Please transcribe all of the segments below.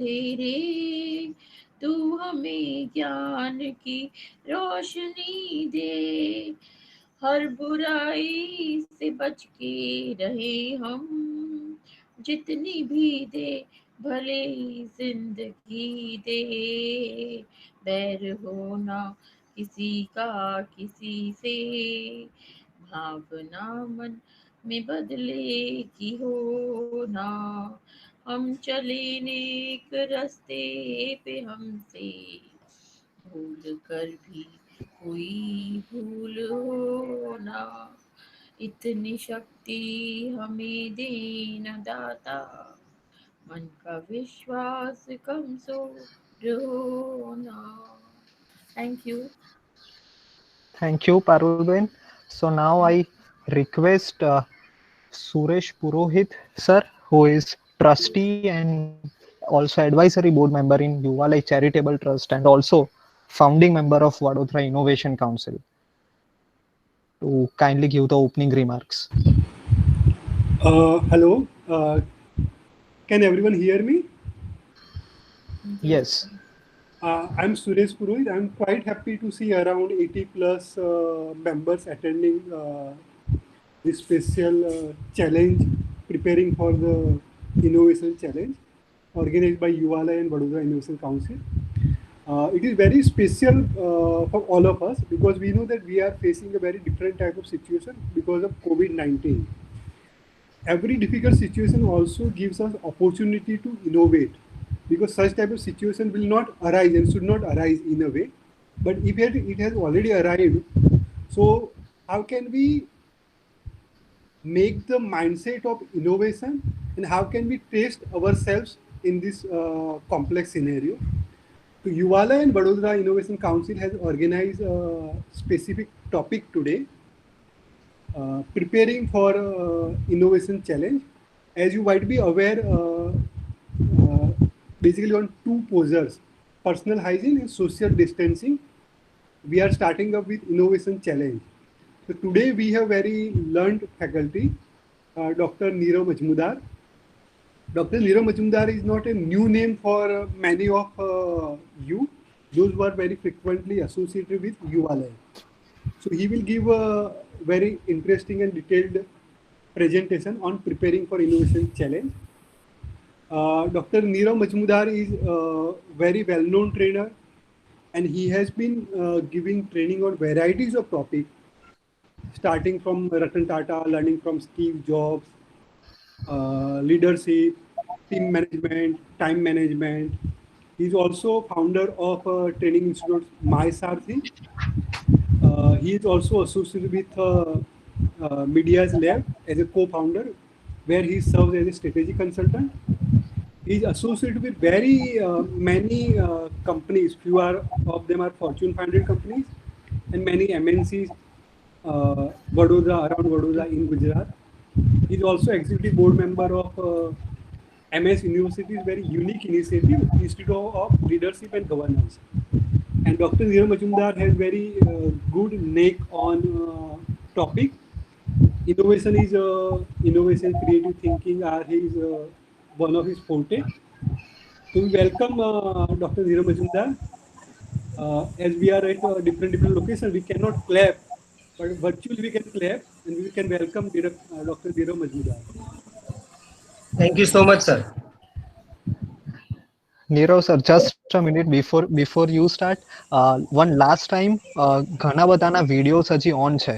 तेरे, तू हमें ज्ञान की रोशनी दे, हर बुराई से बच के रहे हम, जितनी भी दे भले ही जिंदगी दे, बैर होना किसी का किसी से, भावना मन में बदले की हो ना, हम चले नेक रास्ते पे हमसे भूल कर भी कोई भूल हो ना, इतनी शक्ति हमें देना दाता, मन का विश्वास कमजोर हो ना। Thank you. Thank you, Parulben. So now I request Suresh Purohit sir, who is trustee and also advisory board member in Yuvalai Charitable Trust and also founding member of Vadodara Innovation Council, to kindly give the opening remarks. Hello, can everyone hear me? Yes. Yes. I'm Suresh Purohit. I'm quite happy to see around 80 plus members attending this special challenge, preparing for the Innovation Challenge organized by UALA and Vadodara Innovation Council. It is very special for all of us because we know that we are facing a very different type of situation because of COVID-19. Every difficult situation also gives us opportunity to innovate, because such type of situation will not arise and should not arise in a way. But if it has already arrived, so how can we make the mindset of innovation, and how can we test ourselves in this complex scenario? So Yuvala and Vadodara Innovation Council has organized a specific topic today, preparing for innovation challenge. As you might be aware, basically on two posers, personal hygiene and social distancing, we are starting up with innovation challenge. So today we have very learned faculty, Dr. Neerav Majmudar. Dr. Neerav Majumdar is not a new name for many of you, those who are very frequently associated with ULI. So he will give a very interesting and detailed presentation on preparing for innovation challenge. Dr. Neerav Majmudar is a very well-known trainer, and he has been giving training on varieties of topics, starting from Ratan Tata, learning from Steve Jobs, leadership, team management, time management. He's also founder of training institute MySarthi. He is also associated with Media's Lab as a co-founder, where he serves as a strategy consultant. He is associated with very many companies. Few of them are Fortune 500 companies, and many MNCs, around Vadodara in Gujarat. He is also executive board member of MS University's very unique initiative, Institute of Leadership and Governance. And Dr. Neerav Majumdar has very good neck on topic. Innovation is innovation, creative thinking are his one of his forte. So we welcome Dr. Neerav Majumdar. As we are at different locations, we cannot clap, but virtually we can clap, and we can welcome Dr. Neerav Majumdar. Thank you so much, sir. Neerav sir, just a minute before you start, one last time, ઘણા બધાના videos હજી on છે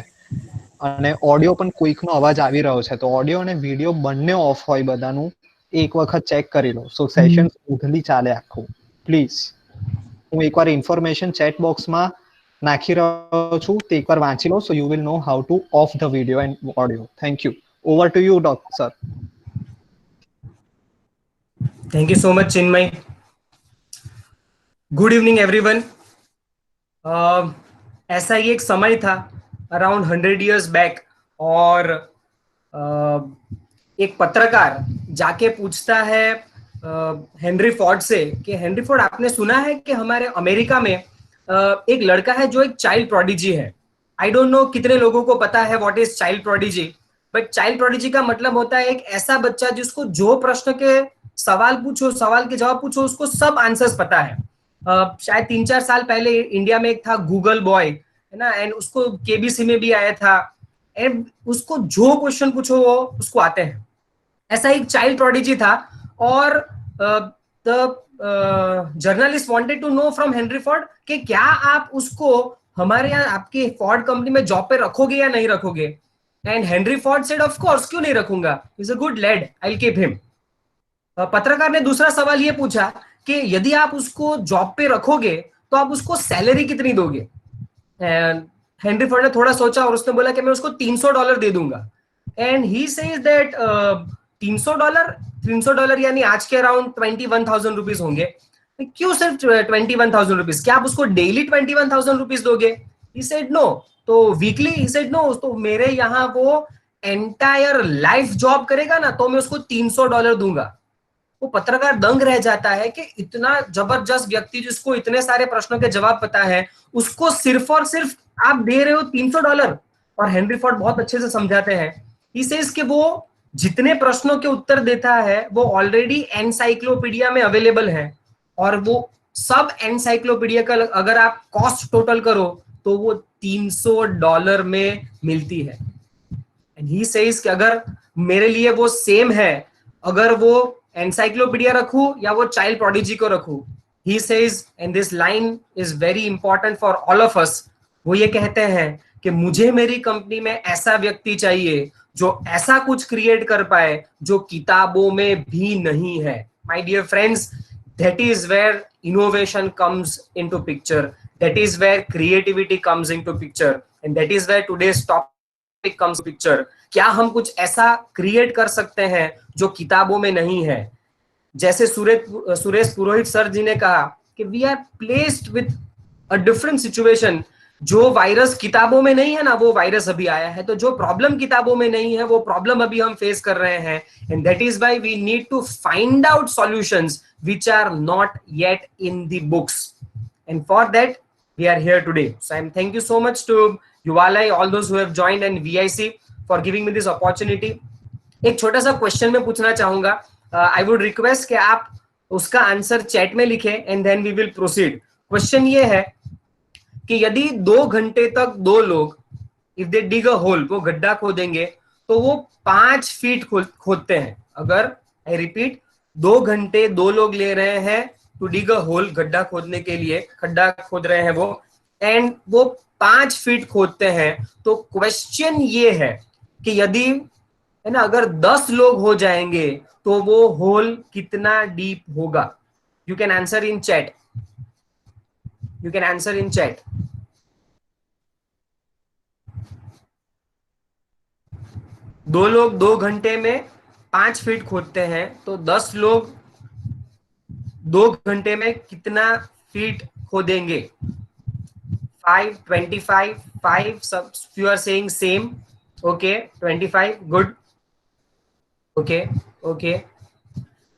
અને audio પણ કોઈકનો અવાજ આવી રહ્યો છે, તો ઓડિયો અને વિડીયો બંને ઓફ હોય બધાનું, એક વખત ચેક કરી લો. સો સેશન સ્મૂથલી ચાલે આખું. પ્લીઝ, હું એકવાર ઇન્ફોર્મેશન ચેટ બોક્સમાં નાખી રહ્યો છું, તે એકવાર વાંચી લો, so you will know how to off the video and audio. Thank you. Over to you, Dr. Sir. Thank you so much, Chinmay. Good evening, everyone. ऐसा ही एक समय था अराउंड 100 years बैक, और एक पत्रकार जाके पूछता है हेनरी फोर्ड से कि हेनरी फोर्ड, आपने सुना है कि हमारे अमेरिका में एक लड़का है जो एक चाइल्ड प्रोडिजी है. आई डोंट नो कितने लोगों को पता है what is child prodigy, but child prodigy का मतलब होता है एक ऐसा बच्चा जिसको जो प्रश्न के सवाल पूछो, सवाल के जवाब पूछो, उसको सब आंसर्स पता है। शायद 3-4 साल पहले इंडिया में एक था गूगल बॉय, है ना, एंड उसको केबीसी में भी आया था, एंड उसको जो क्वेश्चन पूछो वो उसको आते हैं। ऐसा एक चाइल्ड प्रोडिजी था, और the journalist wanted to know from Henry Ford कि क्या आप उसको हमारे यहाँ आपके फोर्ड कंपनी में जॉब पे रखोगे या नहीं रखोगे। And Henry Ford said of course, क्यों नहीं रखूंगा, is a good lad, I will keep him. पत्रकार ने दूसरा सवाल ये पूछा कि यदि आप उसको जॉब पे रखोगे तो आप उसको सैलरी कितनी दोगे। हेनरी फोर्ड ने थोड़ा सोचा और उसने बोला कि मैं उसको $300 दे दूंगा। एंड ही सेज दैट $300, $300 यानी आज के अराउंड 21,000 रुपीज होंगे। क्यों सिर्फ 21,000 रुपीज, क्या आप उसको डेली 21,000 रुपीज दोगे। He said no. तो वीकली, ही सेड नो। तो मेरे यहाँ वो एंटायर लाइफ जॉब करेगा ना तो मैं उसको $300 दूंगा। वो पत्रकार दंग रह जाता है कि इतना जबरदस्त व्यक्ति जिसको इतने सारे प्रश्नों के जवाब पता है, उसको सिर्फ और सिर्फ आप दे रहे हो $300। और हेनरी फोर्ड बहुत अच्छे से समझाते हैं, ही सेज कि वो जितने प्रश्नों के उत्तर देता है वो ऑलरेडी एनसाइक्लोपीडिया में अवेलेबल है, और वो सब एनसाइक्लोपीडिया का अगर आप कॉस्ट टोटल करो तो वो $300 में मिलती है। एंड ही सेज कि अगर मेरे लिए वो सेम है, अगर वो एनसाइक्लोपीडिया रखूं या वो चाइल्ड प्रोडिजी को रखूं। He says, and this line is very important for all of us, वो ये कहते हैं कि मुझे मेरी कंपनी में ऐसा व्यक्ति चाहिए जो ऐसा कुछ क्रिएट कर पाए जो किताबों में भी नहीं है। My dear friends, that is where innovation comes into picture, that is where creativity comes into picture, and that is where today's topic comes into picture। क्या हम कुछ ऐसा क्रिएट कर सकते हैं जो किताबों में नहीं है। जैसे सुरेश पुरोहित सर जी ने कहा कि we are placed with a different situation. जो वायरस किताबों में नहीं है ना, वो वायरस अभी आया है। तो जो प्रॉब्लम किताबों में नहीं है वो प्रॉब्लम अभी हम फेस कर रहे हैं, and that is why we need to find out solutions which are not yet in the books, and for that we are here today। So I'm thank you so much to Yuvalai, all those who have joined, and VIC for giving me this opportunity। एक छोटा सा question मैं पूछना चाहूंगा, आई would request कि आप उसका answer chat में लिखें and then we will proceed. Question ये है कि यदि 2 घंटे तक 2 लोग, if they dig a whole, वो गड्ढा खोदेंगे तो वो 5 फीट खोदते हैं। अगर, आई रिपीट, 2 घंटे 2 लोग ले रहे हैं टू डिग अ होल, गड्ढा खोदने के लिए खड्डा खोद रहे हैं वो, एंड वो 5 फीट खोदते हैं। तो क्वेश्चन ये है कि यदि, है ना, अगर 10 लोग हो जाएंगे तो वो होल कितना डीप होगा। You can answer in chat, you can answer in chat. दो लोग 2 घंटे में 5 फीट खोदते हैं, तो 10 लोग 2 घंटे में कितना फीट खोदेंगे। 5, 25, 5, सब few are saying same, okay, 25, good, okay, okay,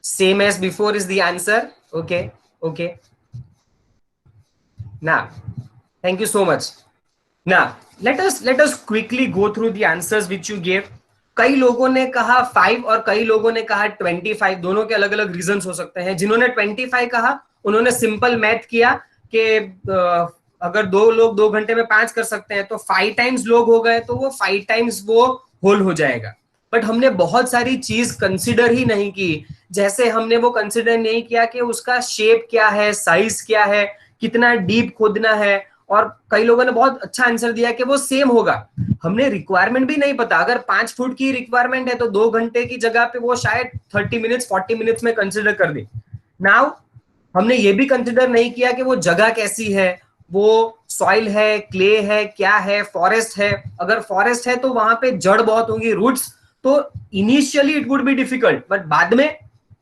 same as before is the answer, okay, okay। Now thank you so much। Now let us quickly go through the answers which you gave। कई लोगों ने कहा 5 और कई लोगों ने कहा 25। दोनों के अलग अलग रीजंस हो सकते हैं। जिन्होंने 25 कहा उन्होंने सिंपल मैथ किया कि अगर 2 लोग 2 घंटे में 5 कर सकते हैं तो 5 टाइम्स लोग हो गए तो वो 5 टाइम्स वो होल हो जाएगा। बट हमने बहुत सारी चीज कंसिडर ही नहीं की। जैसे हमने वो कंसिडर नहीं किया कि उसका शेप क्या है, साइज क्या है, कितना डीप खोदना है। और कई लोगों ने बहुत अच्छा आंसर दिया कि वो सेम होगा। हमने रिक्वायरमेंट भी नहीं पता। अगर 5 फुट की रिक्वायरमेंट है तो 2 घंटे की जगह पे वो शायद 30 मिनट्स 40 मिनट्स में कंसिडर कर दे। नाउ हमने ये भी कंसिडर नहीं किया कि वो जगह कैसी है, वो सॉइल है, क्ले है, क्या है, फॉरेस्ट है। अगर फॉरेस्ट है तो वहां पे जड़ बहुत होंगी, रूट्स, तो initially it would be difficult but बाद में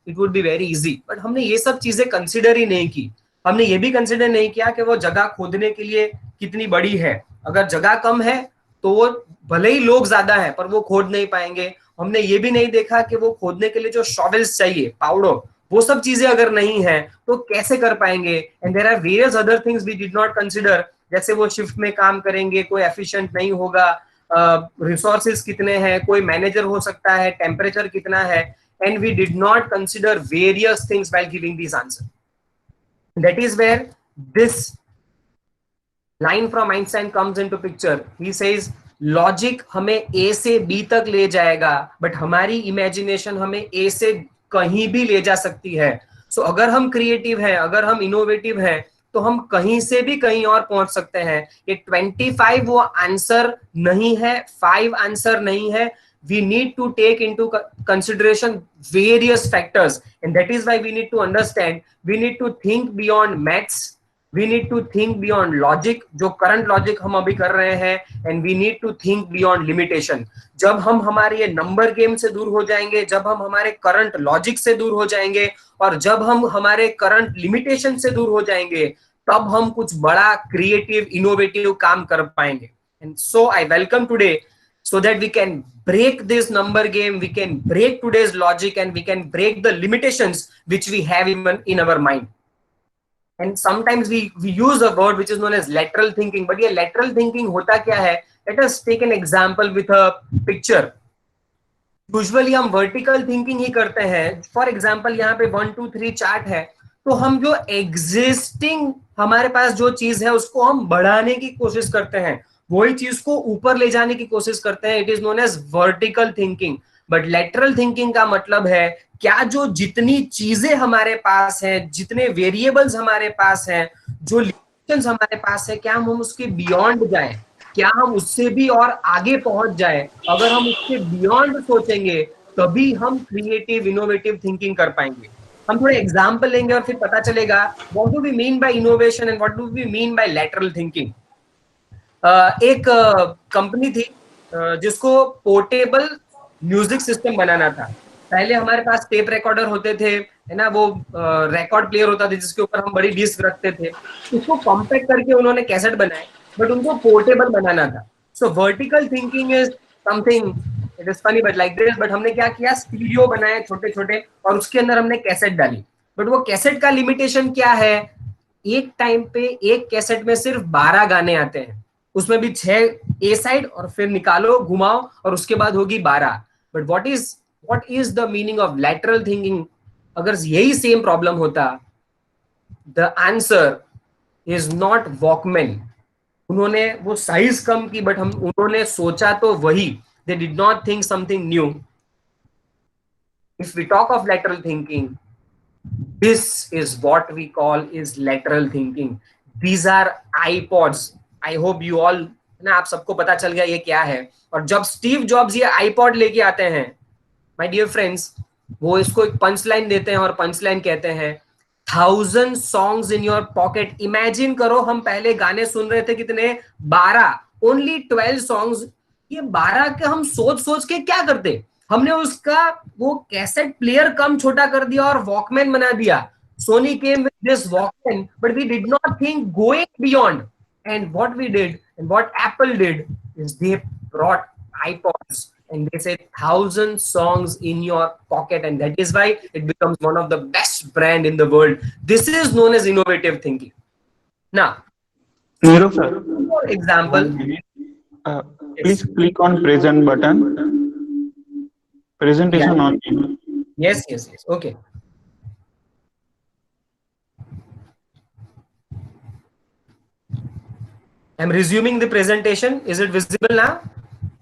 it would be very easy. But हमने ये सब चीजें कंसिडर ही नहीं की। हमने ये भी कंसिडर नहीं किया कि वो जगह खोदने के लिए कितनी बड़ी है। अगर जगह कम है तो वो भले ही लोग ज्यादा है पर वो खोद नहीं पाएंगे। हमने ये भी नहीं देखा कि वो खोदने के लिए जो शॉवेल्स चाहिए, पाउडर, वो सब चीजें अगर नहीं है तो कैसे कर पाएंगे। And there are various other things we did not consider. जैसे वो शिफ्ट में काम करेंगे, कोई एफिशिएंट नहीं होगा, रिसोर्सेज कितने हैं, कोई मैनेजर हो सकता है, टेम्परेचर कितना है। and we did not consider various things while giving these answers. That is where this line from Einstein comes into picture. He says logic हमें A से B तक ले जाएगा, बट हमारी इमेजिनेशन हमें A से कहीं भी ले जा सकती है. सो अगर हम क्रिएटिव हैं, अगर हम इनोवेटिव हैं, तो हम कहीं से भी कहीं और पहुंच सकते हैं. ये 25 वो आंसर नहीं है, 5 आंसर नहीं है. We need to take into consideration various factors, and that is why we need to understand, we need to think beyond maths, we need to think beyond logic, जो current logic हम अभी कर रहे हैं, and we need to think beyond limitation. जब हम हमारे ये number game से दूर हो जाएंगे, जब हम हमारे current logic से दूर हो जाएंगे, और जब हम हमारे current limitation से दूर हो जाएंगे, तब हम कुछ बड़ा creative, innovative काम कर पाएंगे. And so I welcome today, so that we can break this number game, we can break today's logic, and we can break the limitations which we have even in our mind. And sometimes we use a word which is known as lateral thinking, but ये lateral thinking होता क्या है? Let us take an example with a picture. Usually हम vertical thinking ही करते हैं. For example, यहाँ पे 1, 2, 3 chart है, तो हम जो existing हमारे पास जो चीज है उसको हम बढ़ाने की कोशिश करते हैं, वही चीज को ऊपर ले जाने की कोशिश करते हैं. It is known as vertical thinking. But lateral thinking का मतलब है क्या जो जितनी चीजें हमारे पास हैं, जितने वेरिएबल्स हमारे पास हैं, जो लिमिटेशंस हमारे पास है, क्या हम उसके बियॉन्ड जाएं, क्या हम उससे भी और आगे पहुंच जाएं. अगर हम उसके बियॉन्ड सोचेंगे तभी हम क्रिएटिव इनोवेटिव थिंकिंग कर पाएंगे. हम थोड़े एग्जाम्पल लेंगे और फिर पता चलेगा what do we mean by innovation and what do we mean by lateral thinking. एक कंपनी थी जिसको पोर्टेबल म्यूजिक सिस्टम बनाना था. पहले हमारे पास टेप रिकॉर्डर होते थे, है ना, वो रिकॉर्ड प्लेयर होता था जिसके ऊपर हम बड़ी डिस्क रखते थे. उसको कॉम्पैक्ट करके उन्होंने कैसेट बनाए, बट उनको पोर्टेबल बनाना था. सो vertical thinking is something, it is funny but like this. But हमने क्या किया, स्टीरियो बनाए छोटे छोटे, और उसके अंदर हमने कैसेट डाली. बट वो कैसेट का लिमिटेशन क्या है, एक टाइम पे एक कैसेट में सिर्फ 12 गाने आते हैं, उसमें भी 6 ए साइड, और फिर निकालो घुमाओ और उसके बाद होगी 12. But what is the meaning of lateral thinking? अगर यही सेम प्रॉब्लम होता, the answer is not Walkman. उन्होंने वो साइज कम की, बट उन्होंने सोचा तो वही. They did not think something new. If we talk of lateral thinking, this is what we call is lateral thinking. These are iPods. I hope you all, ना, आप सबको पता चल गया ये क्या है. और जब स्टीव जॉब्स ये आईपॉड लेके आते हैं, माय डियर फ्रेंड्स, वो इसको एक पंच लाइन देते हैं और पंच लाइन कहते हैं 1000 songs in your pocket. Imagine करो, हम पहले गाने सुन रहे थे कितने, 12, ओनली 12 songs. ये 12 के हम सोच सोच के क्या करते, हमने उसका वो कैसेट प्लेयर कम छोटा कर दिया और वॉकमैन बना दिया. Soni came with this Walkman, but we did not think going beyond. And what we did, and what Apple did, is they brought iPods and they said 1000 songs in your pocket, and that is why it becomes one of the best brand in the world. This is known as innovative thinking. Now, Nero sir, for example, please click on present button. Presentation on. Yes. Okay. I'm resuming the presentation. Is it visible now?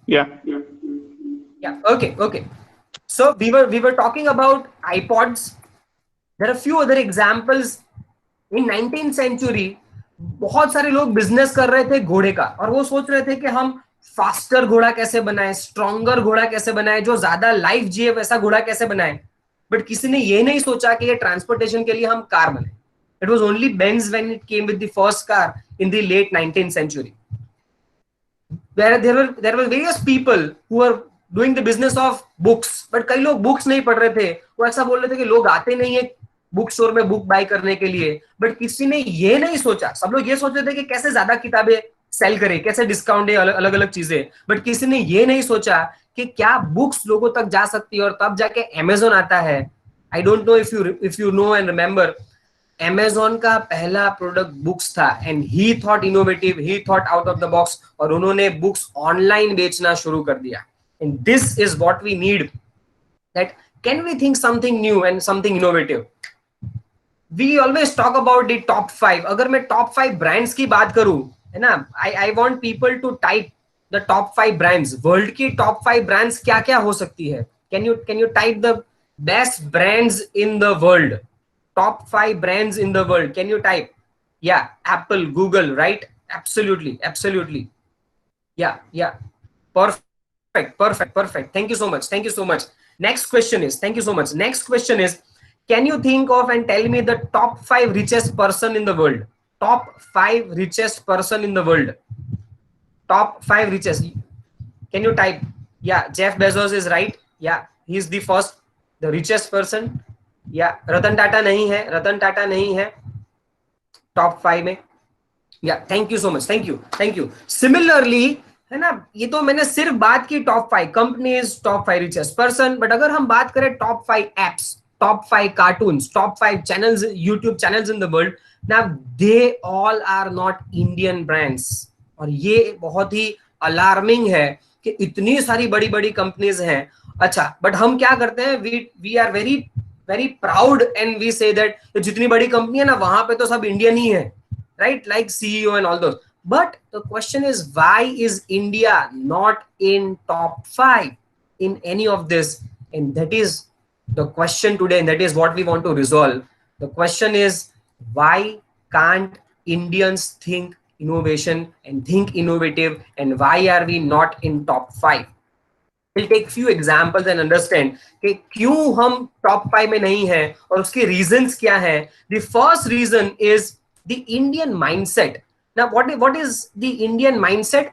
Yeah. Okay. So we were talking about iPods. There are few other examples. In 19th century, बहुत सारे लोग business कर रहे थे घोड़े का, और वो सोच रहे थे कि हम फास्टर घोड़ा कैसे बनाएं, स्ट्रॉन्गर घोड़ा कैसे बनाएं, जो ज्यादा लाइफ जिए वैसा घोड़ा कैसे बनाएं. बट किसी ने ये नहीं सोचा कि ये ट्रांसपोर्टेशन के लिए हम कार बनाएं. It was only Benz when it came with the first car in the late 19th century. There were various people who were doing the business of books, but कई लोग बुक्स नहीं पढ़ रहे थे. वो ऐसा बोल रहे थे कि लोग आते नहीं है बुक स्टोर में बुक बाय करने के लिए. बट किसी ने ये नहीं सोचा, सब लोग ये सोच रहे थे कि कैसे ज्यादा किताबें सेल करें, कैसे डिस्काउंट दे, अलग अलग चीजें. बट किसी ने ये नहीं सोचा कि क्या बुक्स लोगों तक जा सकती है, और तब जाके Amazon आता है. I don't know if you know and remember, Amazon का पहला प्रोडक्ट बुक्स था, and he thought innovative, he thought out of the box, और उन्होंने बुक्स ऑनलाइन बेचना शुरू कर दिया. And this is what we need, that can we think something new and something innovative? We always talk about the top 5. अगर मैं top 5 brands की बात करूं, है ना, I want people to type the top 5 brands. World की top 5 brands क्या क्या हो सकती है? Can you type the best brands in the world? Top 5 brands in the world. Can you type? Yeah, Apple, Google, right? Absolutely, absolutely. Yeah. Perfect. Thank you so much. Next question is, thank you so much. Next question is, can you think of and tell me the top 5 richest person in the world? Top 5 richest person in the world. Top 5 richest. Can you type? Yeah, Jeff Bezos is right. Yeah, he's the first, the richest person. Yeah, Ratan Tata नहीं है top 5 में. Yeah, thank you so much. Thank you. Similarly, है ना, ये तो मैंने सिर्फ बात की top 5 companies, top 5 richest person, but अगर हम बात करें top 5 apps, top 5 cartoons, top 5 channels, YouTube channels in the world, now they all are not Indian brands. और ये बहुत ही alarming है कि इतनी सारी बड़ी कंपनीज हैं. अच्छा, बट हम क्या करते हैं, we are very proud and we say that जितनी बड़ी कंपनी है ना, वहां पे तो सब इंडियन ही है, right? Like CEO and all those. But the question is, why is India not in top 5 in any of this? And that is the question today, and that is what we want to resolve. The question is, why can't Indians think innovation and think innovative, and why are we not in top 5? We'll take few examples and understand कि क्यों हम top 5 में नहीं हैं और उसके reasons क्या हैं. The first reason is the Indian mindset. Now, what is the Indian mindset?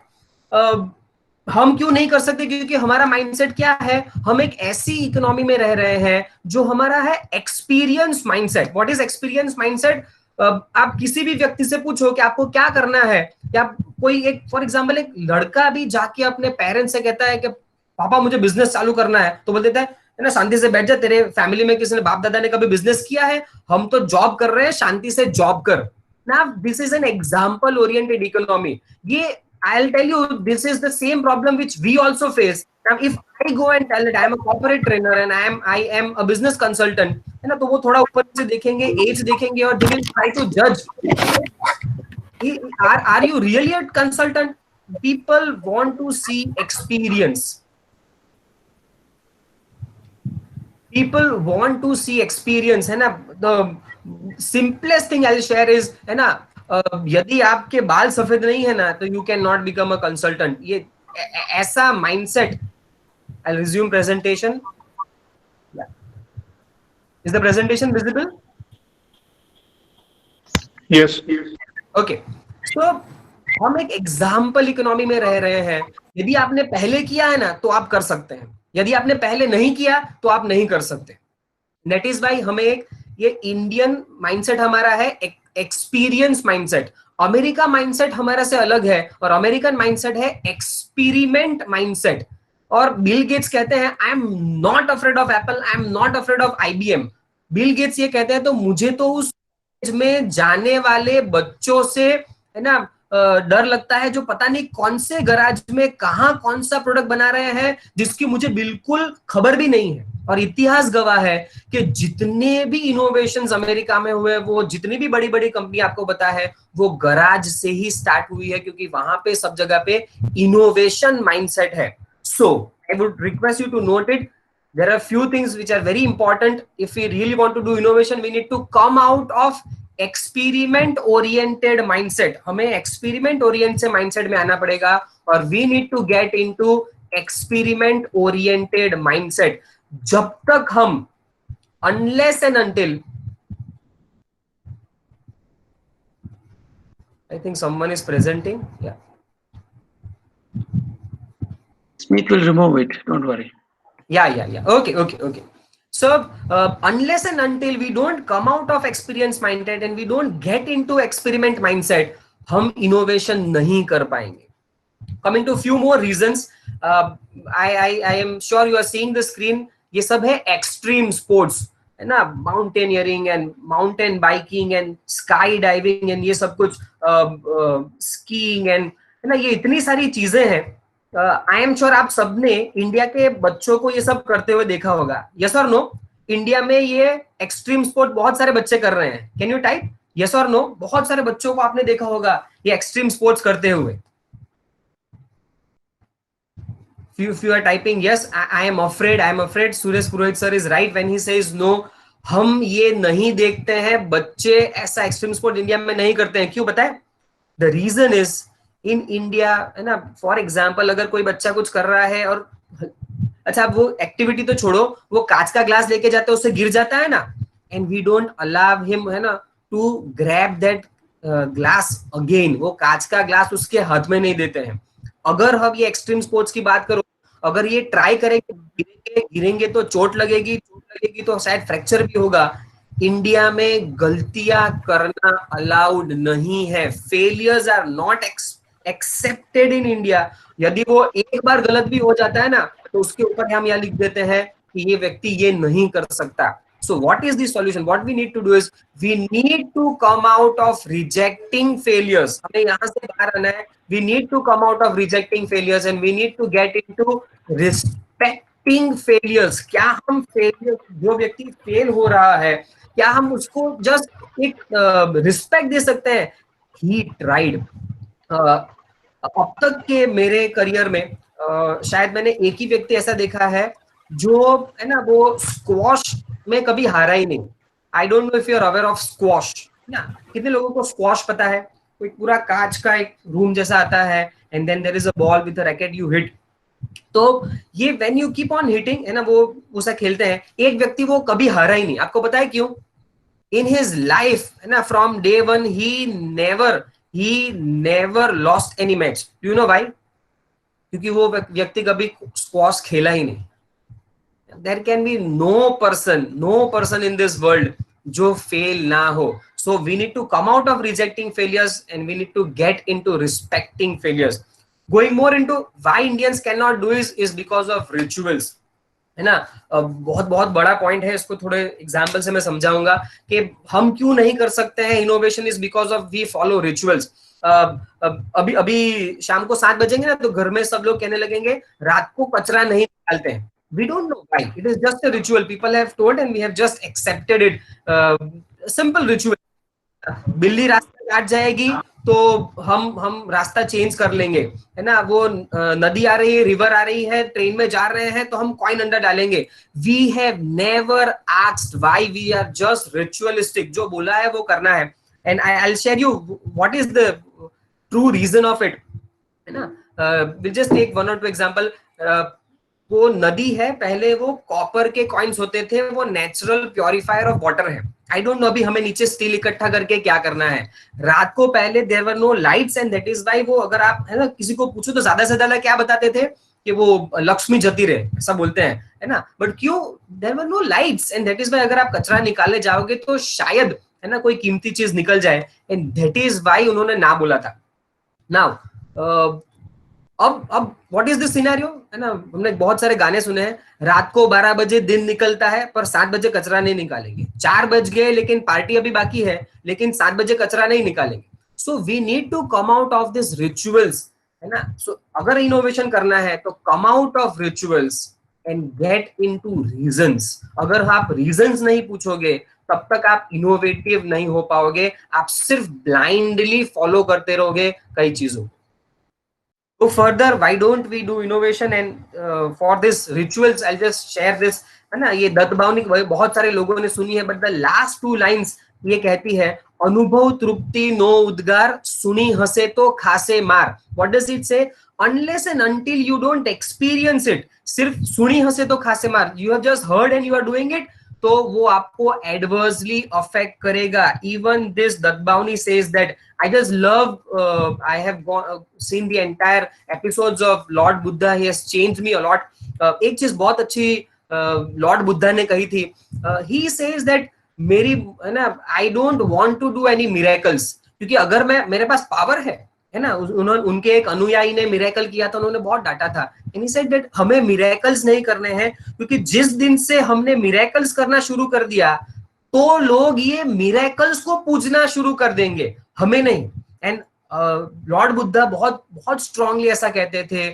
हम क्यों नहीं कर सकते? क्योंकि हमारा माइंडसेट क्या है, हम एक ऐसी इकोनॉमी में रह रहे हैं जो हमारा है experience mindset. What is experience mindset? आप किसी भी व्यक्ति से पूछो कि आपको क्या करना है, या कोई एक फॉर एग्जांपल एक लड़का भी जाके अपने पेरेंट्स से कहता है कि पापा मुझे बिजनेस चालू करना है, तो बोल देता है ना, शांति से बैठ जा, तेरे फैमिली में किसी ने बाप दादा ने कभी बिजनेस किया है? हम तो जॉब कर रहे हैं, शांति से जॉब कर. Now, this is an example oriented economy. I'll tell you, this is the same problem which we also face. Now, if I go and tell that I am a corporate trainer and I am a business consultant, है ना, तो वो थोड़ा ऊपर से देखेंगे, as देखेंगे, और they will try to judge. Are you really a consultant? People want to see experience. People want to see experience, है ना. The simplest thing I'll share is, है ना, यदि आपके बाल सफेद नहीं है ना, तो you cannot become a consultant. ये ऐसा mindset. I'll resume presentation. Yeah. Is the presentation visible? Yes. Okay. So हम एक एग्जाम्पल इकोनॉमी में रह रहे हैं. यदि आपने पहले किया है ना, तो आप कर सकते हैं. यदि आपने पहले नहीं किया तो आप नहीं कर सकते. That is why हमें एक ये इंडियन माइंडसेट हमारा है एक्सपीरियंस माइंडसेट. अमेरिका माइंडसेट हमारा से अलग है, और अमेरिकन माइंडसेट है एक्सपेरिमेंट माइंडसेट. और बिल गेट्स कहते हैं, I am not afraid of Apple, I am not afraid of IBM. Bill Gates ये कहते हैं, तो मुझे तो उस में जाने वाले बच्चों से, है ना, डर लगता है जो पता नहीं कौन से गराज में कहां कौन सा प्रोडक्ट बना रहे हैं जिसकी मुझे बिल्कुल खबर भी नहीं है. और इतिहास गवाह है कि जितने भी इनोवेशंस अमेरिका में हुए, वो जितनी भी बड़ी बड़ी कंपनी आपको पता है, वो गराज से ही स्टार्ट हुई है, क्योंकि वहां पे सब जगह पे इनोवेशन माइंडसेट है. So I would request you to note it. There are few things which are very important. If we really want to do innovation, we need to come out of experiment oriented mindset. हमें experiment oriented mindset में आना पड़ेगा, और we need to get into experiment oriented mindset. जब तक हम, unless and until, I think someone is presenting. Yeah. Smith will remove it. Don't worry. Yeah. Okay. So unless and until we don't come out of experience mindset and we don't get into experiment mindset, हम innovation नहीं कर पाएंगे. Coming to few more reasons, I am sure you are seeing the screen. ये सब है extreme sports, है ना, mountaineering and mountain biking and skydiving and ये सब कुछ skiing and, है ना, ये इतनी सारी चीजें हैं. आई एम श्योर आप सबने इंडिया के बच्चों को ये सब करते हुए देखा होगा, यस और नो? इंडिया में ये एक्सट्रीम स्पोर्ट बहुत सारे बच्चे कर रहे हैं, कैन यू टाइप यस और नो? बहुत सारे बच्चों को आपने देखा होगा ये एक्सट्रीम स्पोर्ट्स करते हुए. If you are typing yes, I am afraid Suresh Purohit sir is right when he says no. हम ये नहीं देखते हैं, बच्चे ऐसा एक्सट्रीम स्पोर्ट इंडिया में नहीं करते हैं. क्यों बताए? The reason is in India, है ना, फॉर एग्जाम्पल अगर कोई बच्चा कुछ कर रहा है और अच्छा वो एक्टिविटी तो छोड़ो, वो कांच का ग्लास लेके जाता है, उससे गिर जाता है ना, and we don't allow him, है ना, to grab that glass again. वो कांच का ग्लास उसके हाथ में नहीं देते हैं. अगर हम ये एक्सट्रीम स्पोर्ट्स की बात करो, अगर ये ट्राई करेंगे, गिरेंगे तो चोट लगेगी तो शायद फ्रैक्चर भी होगा. इंडिया में गलतियां करना अलाउड नहीं है. Failures are not accepted in India. यदि वो एक बार गलत भी हो जाता है ना, तो उसके ऊपर हम यहाँ लिख देते हैं कि ये व्यक्ति ये नहीं कर सकता. So what is the solution? What we need to do is we need to come out of rejecting failures. हमें यहाँ से बाहर आना है. We need to come out of rejecting failures and we need to get into respecting failures. क्या हम failure, जो व्यक्ति फेल हो रहा है, क्या हम उसको just एक respect दे सकते हैं? He tried. अब तक के मेरे करियर में शायद मैंने एक ही व्यक्ति ऐसा देखा है जो, है ना, वो स्क्वॉश में कभी हारा ही नहीं. I don't know if you are aware of squash. ना, कितने लोगों को स्क्वॉश पता है? कोई पूरा कांच का एक रूम जैसा आता है and then there is a ball with a racket you hit. तो ये when you keep on hitting, है ना, वो उसे खेलते हैं. एक व्यक्ति वो कभी हारा ही नहीं. आपको पता है क्यों? इन हिज लाइफ, है ना, from day one he never lost any match. Do you know why? क्योंकि वो व्यक्ति कभी स्क्वॉश खेला ही नहीं. There can be no person in this world जो fail ना हो. So we need to come out of rejecting failures and we need to get into respecting failures. Going more into why Indians cannot do is because of rituals. है ना, बहुत बड़ा point है. इसको थोड़े एग्जाम्पल से मैं समझाऊंगा कि हम क्यों नहीं कर सकते हैं. Innovation is because of we follow rituals. अभी शाम को 7 बजेंगे ना, तो घर में सब लोग कहने लगेंगे रात को कचरा नहीं निकालते हैं. We don't know why. It is just a ritual. People have told and we have just accepted it. Simple ritual. बिल्ली रास्ता काट जाएगी तो हम रास्ता चेंज कर लेंगे, है ना. वो नदी आ रही है, रिवर आ रही है, ट्रेन में जा रहे हैं तो हम कॉइन अंदर डालेंगे. We have never asked why. We are just ritualistic. जो बोला है वो करना है. And I'll share you what is the true reason of it, है ना. We'll just take 1 or 2 example. वो नदी है, पहले वो कॉपर के कॉइन्स होते थे, वो नेचुरल प्योरीफायर ऑफ वाटर है. आई डोंट नो अभी हमें नीचे स्टील इकट्ठा करके क्या करना है. रात को पहले there were no lights and that is why वो, अगर आप, है ना, किसी को पूछो तो ज्यादा से ज्यादा क्या बताते थे कि वो लक्ष्मी जती रहे, ऐसा बोलते हैं, है ना. बट क्यों? There were no lights and that is why अगर आप कचरा निकालने जाओगे तो शायद, है ना, कोई कीमती चीज निकल जाए, एंड दैट इज व्हाई उन्होंने ना बोला था. नाउ अब व्हाट इज द सिनेरियो, है ना. हमने बहुत सारे गाने सुने हैं, रात को 12 बजे दिन निकलता है पर 7 बजे कचरा नहीं निकालेंगे. 4 बज गए लेकिन पार्टी अभी बाकी है, लेकिन 7 बजे कचरा नहीं निकालेंगे. So we need to come out of this rituals, है ना. सो अगर इनोवेशन करना है तो come out of rituals and get into reasons. अगर आप रीजंस नहीं पूछोगे तब तक आप इनोवेटिव नहीं हो पाओगे. आप सिर्फ ब्लाइंडली फॉलो करते रहोगे कई चीजों. So further, why don't we do innovation? And for this rituals, I'll just share this, है ना. ये दत्त भावनी बहुत सारे लोगों ने सुनी है, but the last 2 lines ये कहती है, अनुभव तृप्ति नो उद्गार, सुनी हंसे तो खासे मार. What does it say? Unless and until you don't experience it, सिर्फ सुनी हंसे तो खासे मार, you have just heard and you are doing it, तो वो आपको adversely affect करेगा. Even this Dutt Bhavani says that I just love, I have seen the entire episodes of Lord Buddha. He has changed me a lot. एक चीज बहुत अच्छी Lord Buddha ने कही थी. He says that मेरी, है ना, I don't want to do any miracles, क्योंकि अगर मेरे पास पावर है ना. उनके एक अनुयायी ने मिरेकल किया था, उन्होंने बहुत डांटा था. And he said that हमें मिरेकल्स नहीं करने हैं, क्योंकि जिस दिन से हमने मिरेकल्स करना शुरू कर दिया तो लोग ये मिरेकल्स को पूजना शुरू कर देंगे, हमें नहीं. एंड लॉर्ड बुद्धा बहुत बहुत स्ट्रांगली ऐसा कहते थे.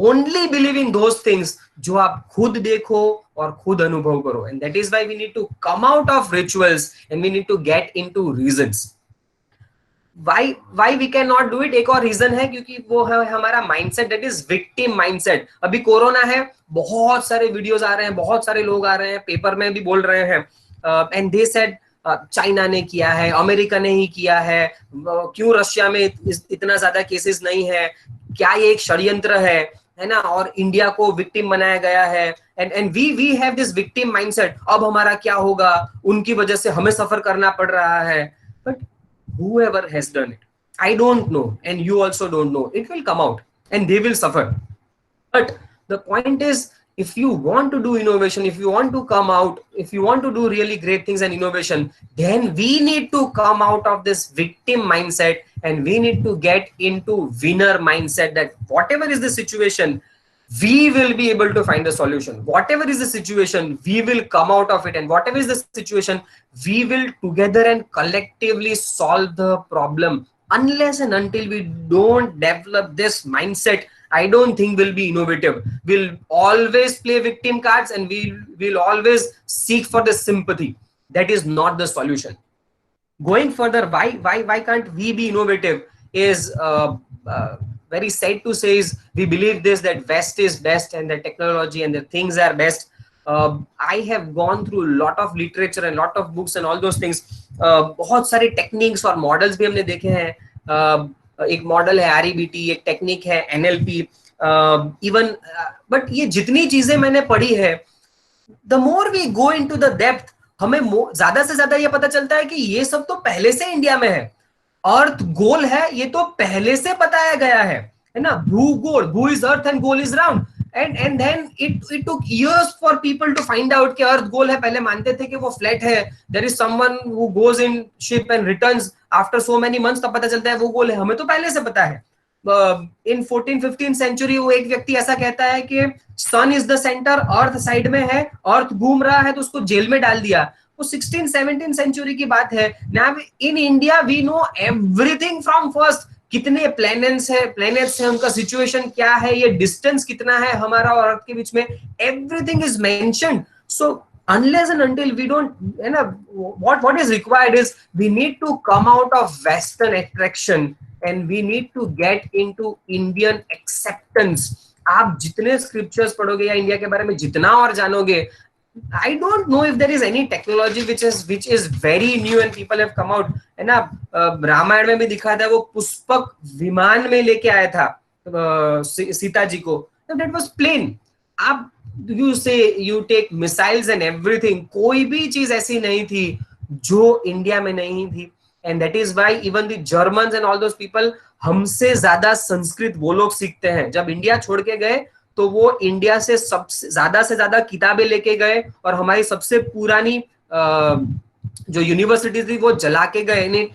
only believe in those things जो आप खुद देखो और खुद अनुभव करो. And that is why we need to come out of rituals and we need to get into reasons. Why we cannot do it? एक और रीजन है क्योंकि वो है हमारा mindset, that is victim mindset. अभी कोरोना है, बहुत सारे वीडियोस आ रहे हैं, बहुत सारे लोग आ रहे हैं, पेपर में भी बोल रहे हैं, एंड दे सेड चाइना ने किया है, अमेरिका ने ही किया है, क्यों रशिया में इतना ज्यादा केसेस नहीं है, क्या ये एक षड्यंत्र है ना, और इंडिया को विक्टिम बनाया गया है. And we have this victim mindset. अब हमारा क्या होगा, उनकी वजह से हमें सफर करना पड़ रहा है. But whoever has done it, I don't know and you also don't know, it will come out and they will suffer. But the point is, if you want to do innovation, if you want to come out, if you want to do really great things and innovation, then we need to come out of this victim mindset and we need to get into winner mindset, that whatever is the situation, we will be able to find a solution. Whatever is the situation, we will come out of it, and whatever is the situation, we will together and collectively solve the problem. Unless and until we don't develop this mindset, I don't think we'll be innovative. We'll always play victim cards and we'll always seek for the sympathy. That is not the solution. Going further, why can't we be innovative is very sad to say is we believe this, that West is best and the technology and the things are best. I have gone through a lot of literature and lot of books and all those things. बहुत सारे techniques और models भी हमने देखे हैं. एक model है REBT, एक टेक्निक है NLP, इवन बट ये जितनी चीजें मैंने पढ़ी है, the more we go into the depth, हमें ज्यादा से ज्यादा ये पता चलता है कि ये सब तो पहले से इंडिया में है. अर्थ गोल है, ये तो पहले से बताया गया है ना. भूगोल, भू इज अर्थ एंड गोल is round, and then it took years for people to find out कि अर्थ गोल है. पहले मानते थे कि वो फ्लैट है. There is someone who goes in ship and returns after so many months, तब पता चलता है वो गोल है. हमें तो पहले से पता है. इन 14th-15th सेंचुरी वो एक व्यक्ति ऐसा कहता है कि sun is the centre, earth side में है, अर्थ घूम रहा है, तो उसको जेल में डाल दिया. वो 16th-17th सेंचुरी की बात है. Now in India we know everything from first. कितने प्लैनेट्स है, उनका सिचुएशन क्या है, ये डिस्टेंस कितना है हमारा और अर्थ के बीच में, everything is mentioned. So unless and until we don't, you know, what is required is we need to come out of Western attraction and we need to get into Indian acceptance. आप जितने scriptures पढ़ोगे या India के बारे में जितना और जानोगे, I don't know if there is any technology which is very new and people have come out. है ना, रामायण में भी दिखा था, वो पुष्पक विमान में लेके आया था सीता जी को. That was plain. आप you say you take missiles and everything, कोई भी चीज ऐसी नहीं थी जो इंडिया में नहीं थी. And that is why even the Germans and all those people, हमसे ज्यादा संस्कृत वो लोग सीखते हैं. जब इंडिया छोड़ के गए तो वो इंडिया से ज्यादा किताबें लेके गए और हमारी सबसे पुरानी जो यूनिवर्सिटी थी वो जला के गए.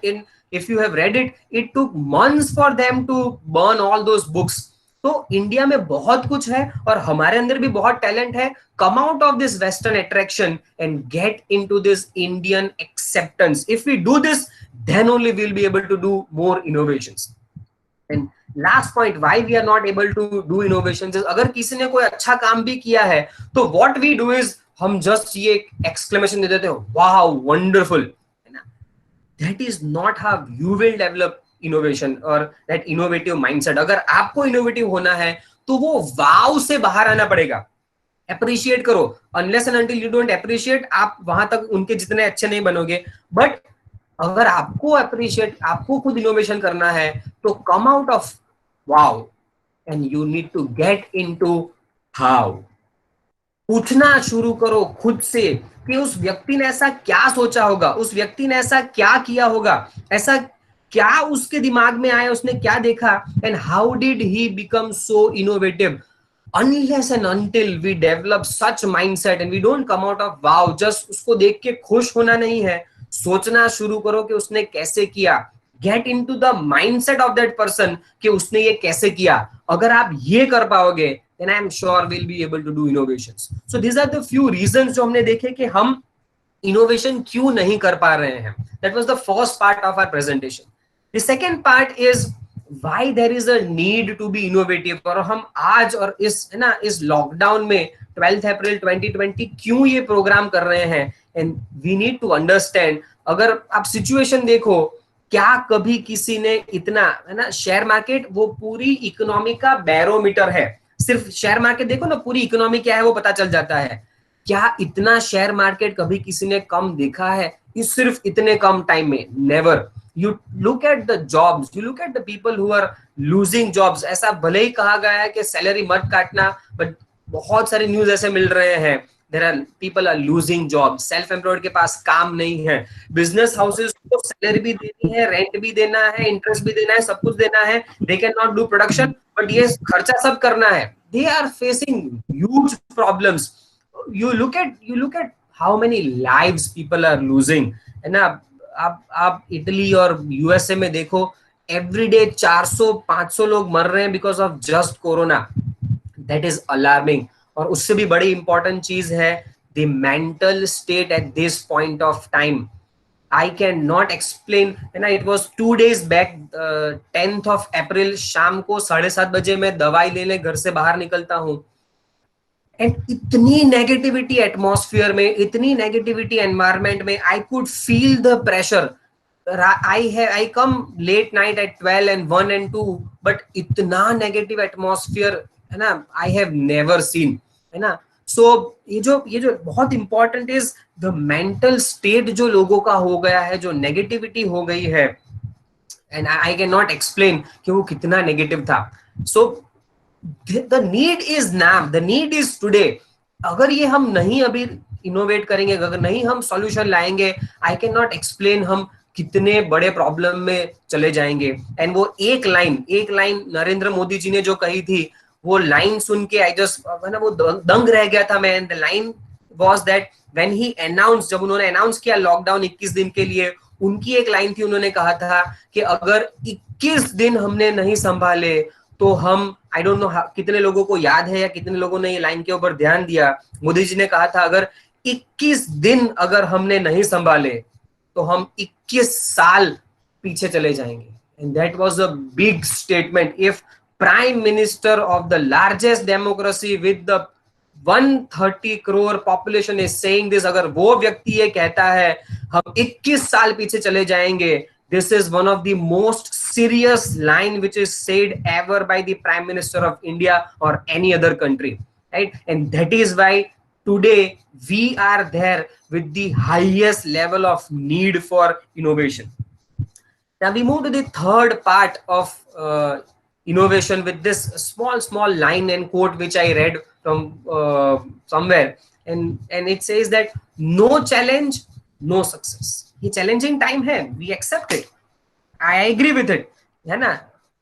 If you have read it, it took months for them to burn all those books. तो इंडिया में बहुत कुछ है और हमारे अंदर भी बहुत टैलेंट है. Come out of this Western attraction and get into this Indian acceptance. If we do this, then only we'll be able to do more innovations. And last point, why we are not able to do innovations is, अगर किसी ने कोई अच्छा काम भी किया है तो what we do is हम just ये exclamation दे देते हैं, wow, wonderful. That is not how you will develop innovation or that innovative mindset. अगर आपको innovative होना है तो वो wow से बाहर आना पड़ेगा. Appreciate करो. Unless and until you don't appreciate, आप वहां तक उनके जितने अच्छे नहीं बनोगे. But अगर आपको appreciate, आपको खुद innovation करना है तो come out of wow and you need to get into how. पूछना शुरू करो खुद से कि उस व्यक्ति ने ऐसा क्या सोचा होगा, उस व्यक्ति ने ऐसा क्या किया होगा, ऐसा क्या उसके दिमाग में आया, उसने क्या देखा, and how did he become so innovative. Unless and until we develop such mindset and we don't come out of wow, just उसको देख के खुश होना नहीं है, सोचना शुरू करो कि उसने कैसे किया. Get into the mindset of that person कि उसने ये कैसे किया. अगर आप ये कर पाओगे, then I am sure we'll be able to do innovations. So these are the few reasons जो हमने देखे कि हम innovation क्यों नहीं कर पा रहे हैं. That was the first part of our presentation. The second part is why there is a need to be innovative, और हम आज और इस है ना इस लॉकडाउन में 12 अप्रैल 2020 क्यों ये प्रोग्राम कर रहे हैं, and we need to understand. अगर आप सिचुएशन देखो, क्या कभी किसी ने इतना, है ना, शेयर मार्केट वो पूरी इकोनॉमी का बैरोमीटर है. सिर्फ शेयर मार्केट देखो ना, पूरी इकोनॉमी क्या है वो पता चल जाता है. क्या इतना शेयर मार्केट कभी किसी ने कम देखा है इस सिर्फ इतने कम टाइम में? Never. You look at the jobs, you look at the people who are losing jobs. ऐसा भले ही कहा गया है कि सैलरी मत काटना, बट बहुत सारे न्यूज ऐसे मिल रहे हैं, there are people are losing job. Self employed के पास काम नहीं है. बिजनेस हाउसेस को सैलरी भी देनी है, रेंट भी देना है, इंटरेस्ट भी देना है, सब कुछ देना है. They can not do production, but ये खर्चा सब करना है. They are facing huge problems. You look at how many lives people are losing, है ना. आप इटली और यूएसए में देखो, एवरीडे 400-500 लोग मर रहे हैं because of just corona. That is alarming. और उससे भी बड़ी इंपॉर्टेंट चीज है the mental state at this point of time. I cannot explain, है ना. It was 2 days back, 10th of April, शाम को 7:30 बजे मैं दवाई लेने घर से बाहर निकलता हूँ, एंड इतनी नेगेटिविटी एटमॉस्फेयर में, इतनी नेगेटिविटी एनवायरनमेंट में, I could feel the pressure. I come late night at 12 and 1 and 2, but इतना नेगेटिव एटमॉस्फेयर, है ना, I have never seen, है ना. सो ये जो बहुत important is the mental state जो लोगों का हो गया है, जो नेगेटिविटी हो गई है, and I can not explain कि वो कितना नेगेटिव था. सो the need is now, the need is today. अगर ये हम नहीं अभी इनोवेट करेंगे, अगर नहीं हम सॉल्यूशन लाएंगे, आई कैन नॉट एक्सप्लेन हम कितने बड़े प्रॉब्लम में चले जाएंगे. एंड वो एक लाइन नरेंद्र मोदी जी ने जो कही थी, वो लाइन सुन के आई जस्ट, ना, वो दंग रह गया था मैं. The line was that when he announce, जब उन्होंने अनाउंस किया लॉकडाउन 21 दिन के लिए, उनकी एक लाइन थी, उन्होंने कहा था कि अगर 21 दिन हमने नहीं संभाले तो हम, आई डोंट नो कितने लोगों को याद है या कितने लोगों ने ये लाइन के ऊपर ध्यान दिया. मोदी जी ने कहा था अगर 21 दिन अगर हमने नहीं संभाले तो हम 21 साल पीछे चले जाएंगे. And that was a big statement. If prime minister of the largest democracy with the 130 crore population is saying this, अगर वो व्यक्ति ये कहता है हम 21 साल पीछे चले जाएंगे, this is one of the most serious line which is said ever by the Prime Minister of India or any other country, right? And that is why today we are there with the highest level of need for innovation. Now we move to the third part of innovation with this small line and quote which I read from somewhere, and it says that no challenge, no success. ये challenging time है, we accept it, I agree with it, है ना.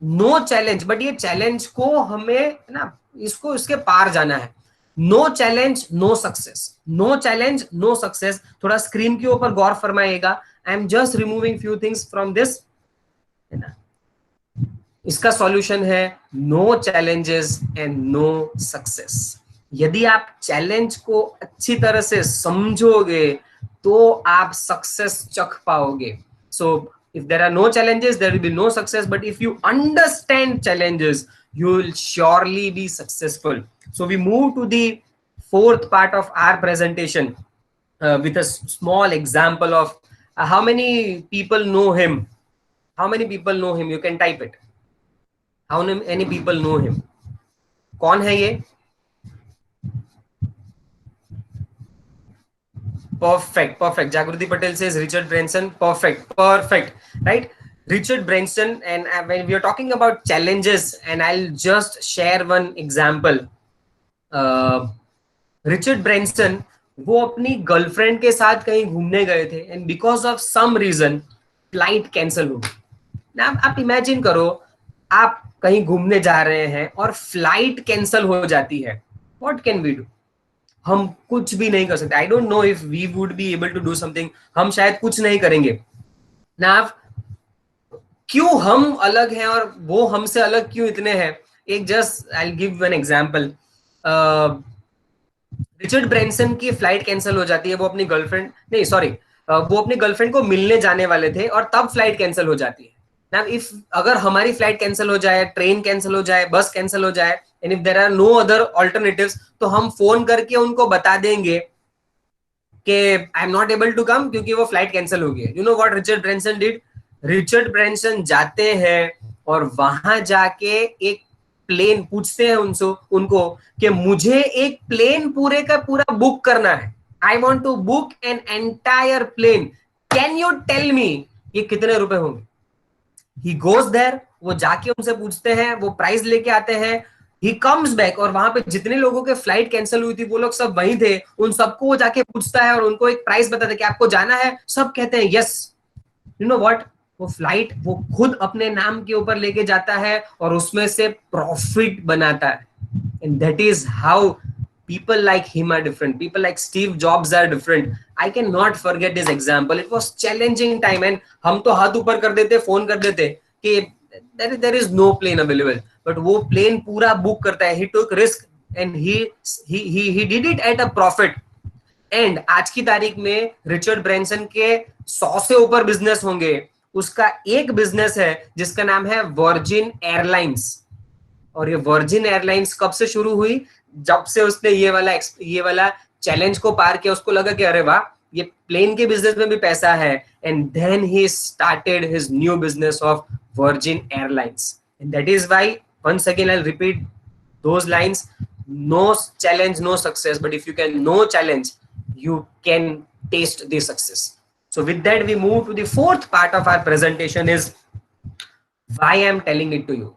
No challenge, but ये challenge को हमें, है ना, इसको इसके पार जाना है. No challenge no success, no challenge no success. थोड़ा स्क्रीन के ऊपर गौर फरमाइएगा. I am just removing few things from this, है ना. इसका सॉल्यूशन है no challenges and no success. यदि आप चैलेंज को अच्छी तरह से समझोगे तो आप सक्सेस चख पाओगे. सो if there are no challenges, there will be no success, but if you understand challenges, you will surely be successful. So we move to the fourth part of our presentation with a small example of how many people know him. How many people know him? You can type it. How many people know him? कौन है ये? Perfect. Jagruti Patel says Richard Branson. Perfect. Right? Richard Branson, and when we are talking about challenges, and I'll just share one example. Richard Branson, वो अपनी girlfriend के साथ कहीं घूमने गए थे, and because of some reason flight cancel हो गई. ना आप इमेजिन करो, आप कहीं घूमने जा रहे हैं और फ्लाइट कैंसिल हो जाती है. What can we do? हम कुछ भी नहीं कर सकते. I don't know if we would be able to do something. हम शायद कुछ नहीं करेंगे ना. क्यों हम अलग हैं और वो हमसे अलग क्यों इतने हैं? एक just I will give one example. Richard Branson की फ्लाइट कैंसिल हो जाती है. वो अपनी गर्लफ्रेंड को मिलने जाने वाले थे और तब फ्लाइट कैंसिल हो जाती है. Now if अगर हमारी फ्लाइट कैंसिल हो जाए, ट्रेन कैंसिल हो जाए, बस कैंसिल हो जाए, and if there are no other alternatives, तो हम फोन करके उनको बता देंगे कि I am not able to come क्योंकि वो फ्लाइट कैंसिल हो गई है. You know what Richard Branson did? Richard Branson जाते हैं और वहां जाके एक प्लेन पूछते हैं उनको कि मुझे एक प्लेन पूरे का पूरा बुक करना है. I want to book an entire plane, can you tell me ये कितने रुपए होंगे? ही गोज देयर, वो जाके उनसे पूछते हैं, वो प्राइस लेके आते हैं. ही कम्स बैक और वहां पे जितने लोगों के फ्लाइट कैंसिल हुई थी वो लोग सब वहीं थे, उन सबको वो जाके पूछता है और उनको एक प्राइस बताता है कि आपको जाना है. सब कहते हैं यस. यू नो व्हाट, वो फ्लाइट वो खुद अपने नाम के ऊपर लेके जाता है और उसमें से प्रॉफिट बनाता है. And that is how people like him are different, people like Steve Jobs are different. I cannot forget this example. It was challenging time and हम तो हाथ ऊपर कर देते, फोन कर देते कि there is no plane available, but वो प्लेन पूरा बुक करता है. He took risk and he did it at a profit. And आज की तारीख में रिचर्ड ब्रेंसन के 100 से ऊपर बिजनेस होंगे. उसका एक बिजनेस है जिसका नाम है वर्जिन एयरलाइंस. और ये वर्जिन एयरलाइंस कब से शुरू हुई? जब से उसने ये वाला चैलेंज को पार किया, उसको लगा कि अरे वाह, ये प्लेन के बिजनेस में भी पैसा है. And then he started his new business of Virgin Airlines. And that is why once again I will repeat those lines, no challenge no success, but if you can no challenge you can taste the success. So with that we move to the fourth part of our presentation, is why I am telling it to you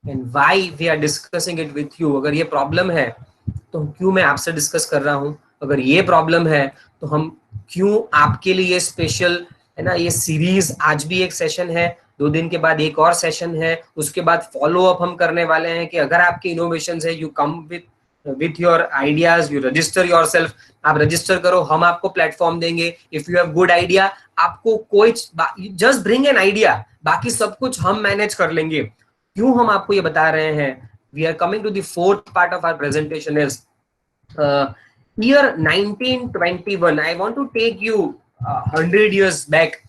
and why we are discussing it with you. अगर ये problem है तो क्यों मैं आपसे discuss कर रहा हूं, अगर ये प्रॉब्लम है तो हम क्यों आपके लिए स्पेशल है ना, ये सीरीज आज भी एक सेशन है, 2 दिन के बाद एक और सेशन है, उसके बाद फॉलो अप हम करने वाले हैं कि अगर आपके इनोवेशंस है, you come with your ideas, you register yourself. आप रजिस्टर करो, हम आपको प्लेटफॉर्म देंगे. If you have good idea, आपको कोई जस्ट ब्रिंग एन आइडिया, बाकी सब कुछ हम मैनेज कर लेंगे. क्यों हम आपको ये बता रहे हैं? We are coming to the fourth part of our presentation, is year 1921. I want to take you 100 years back.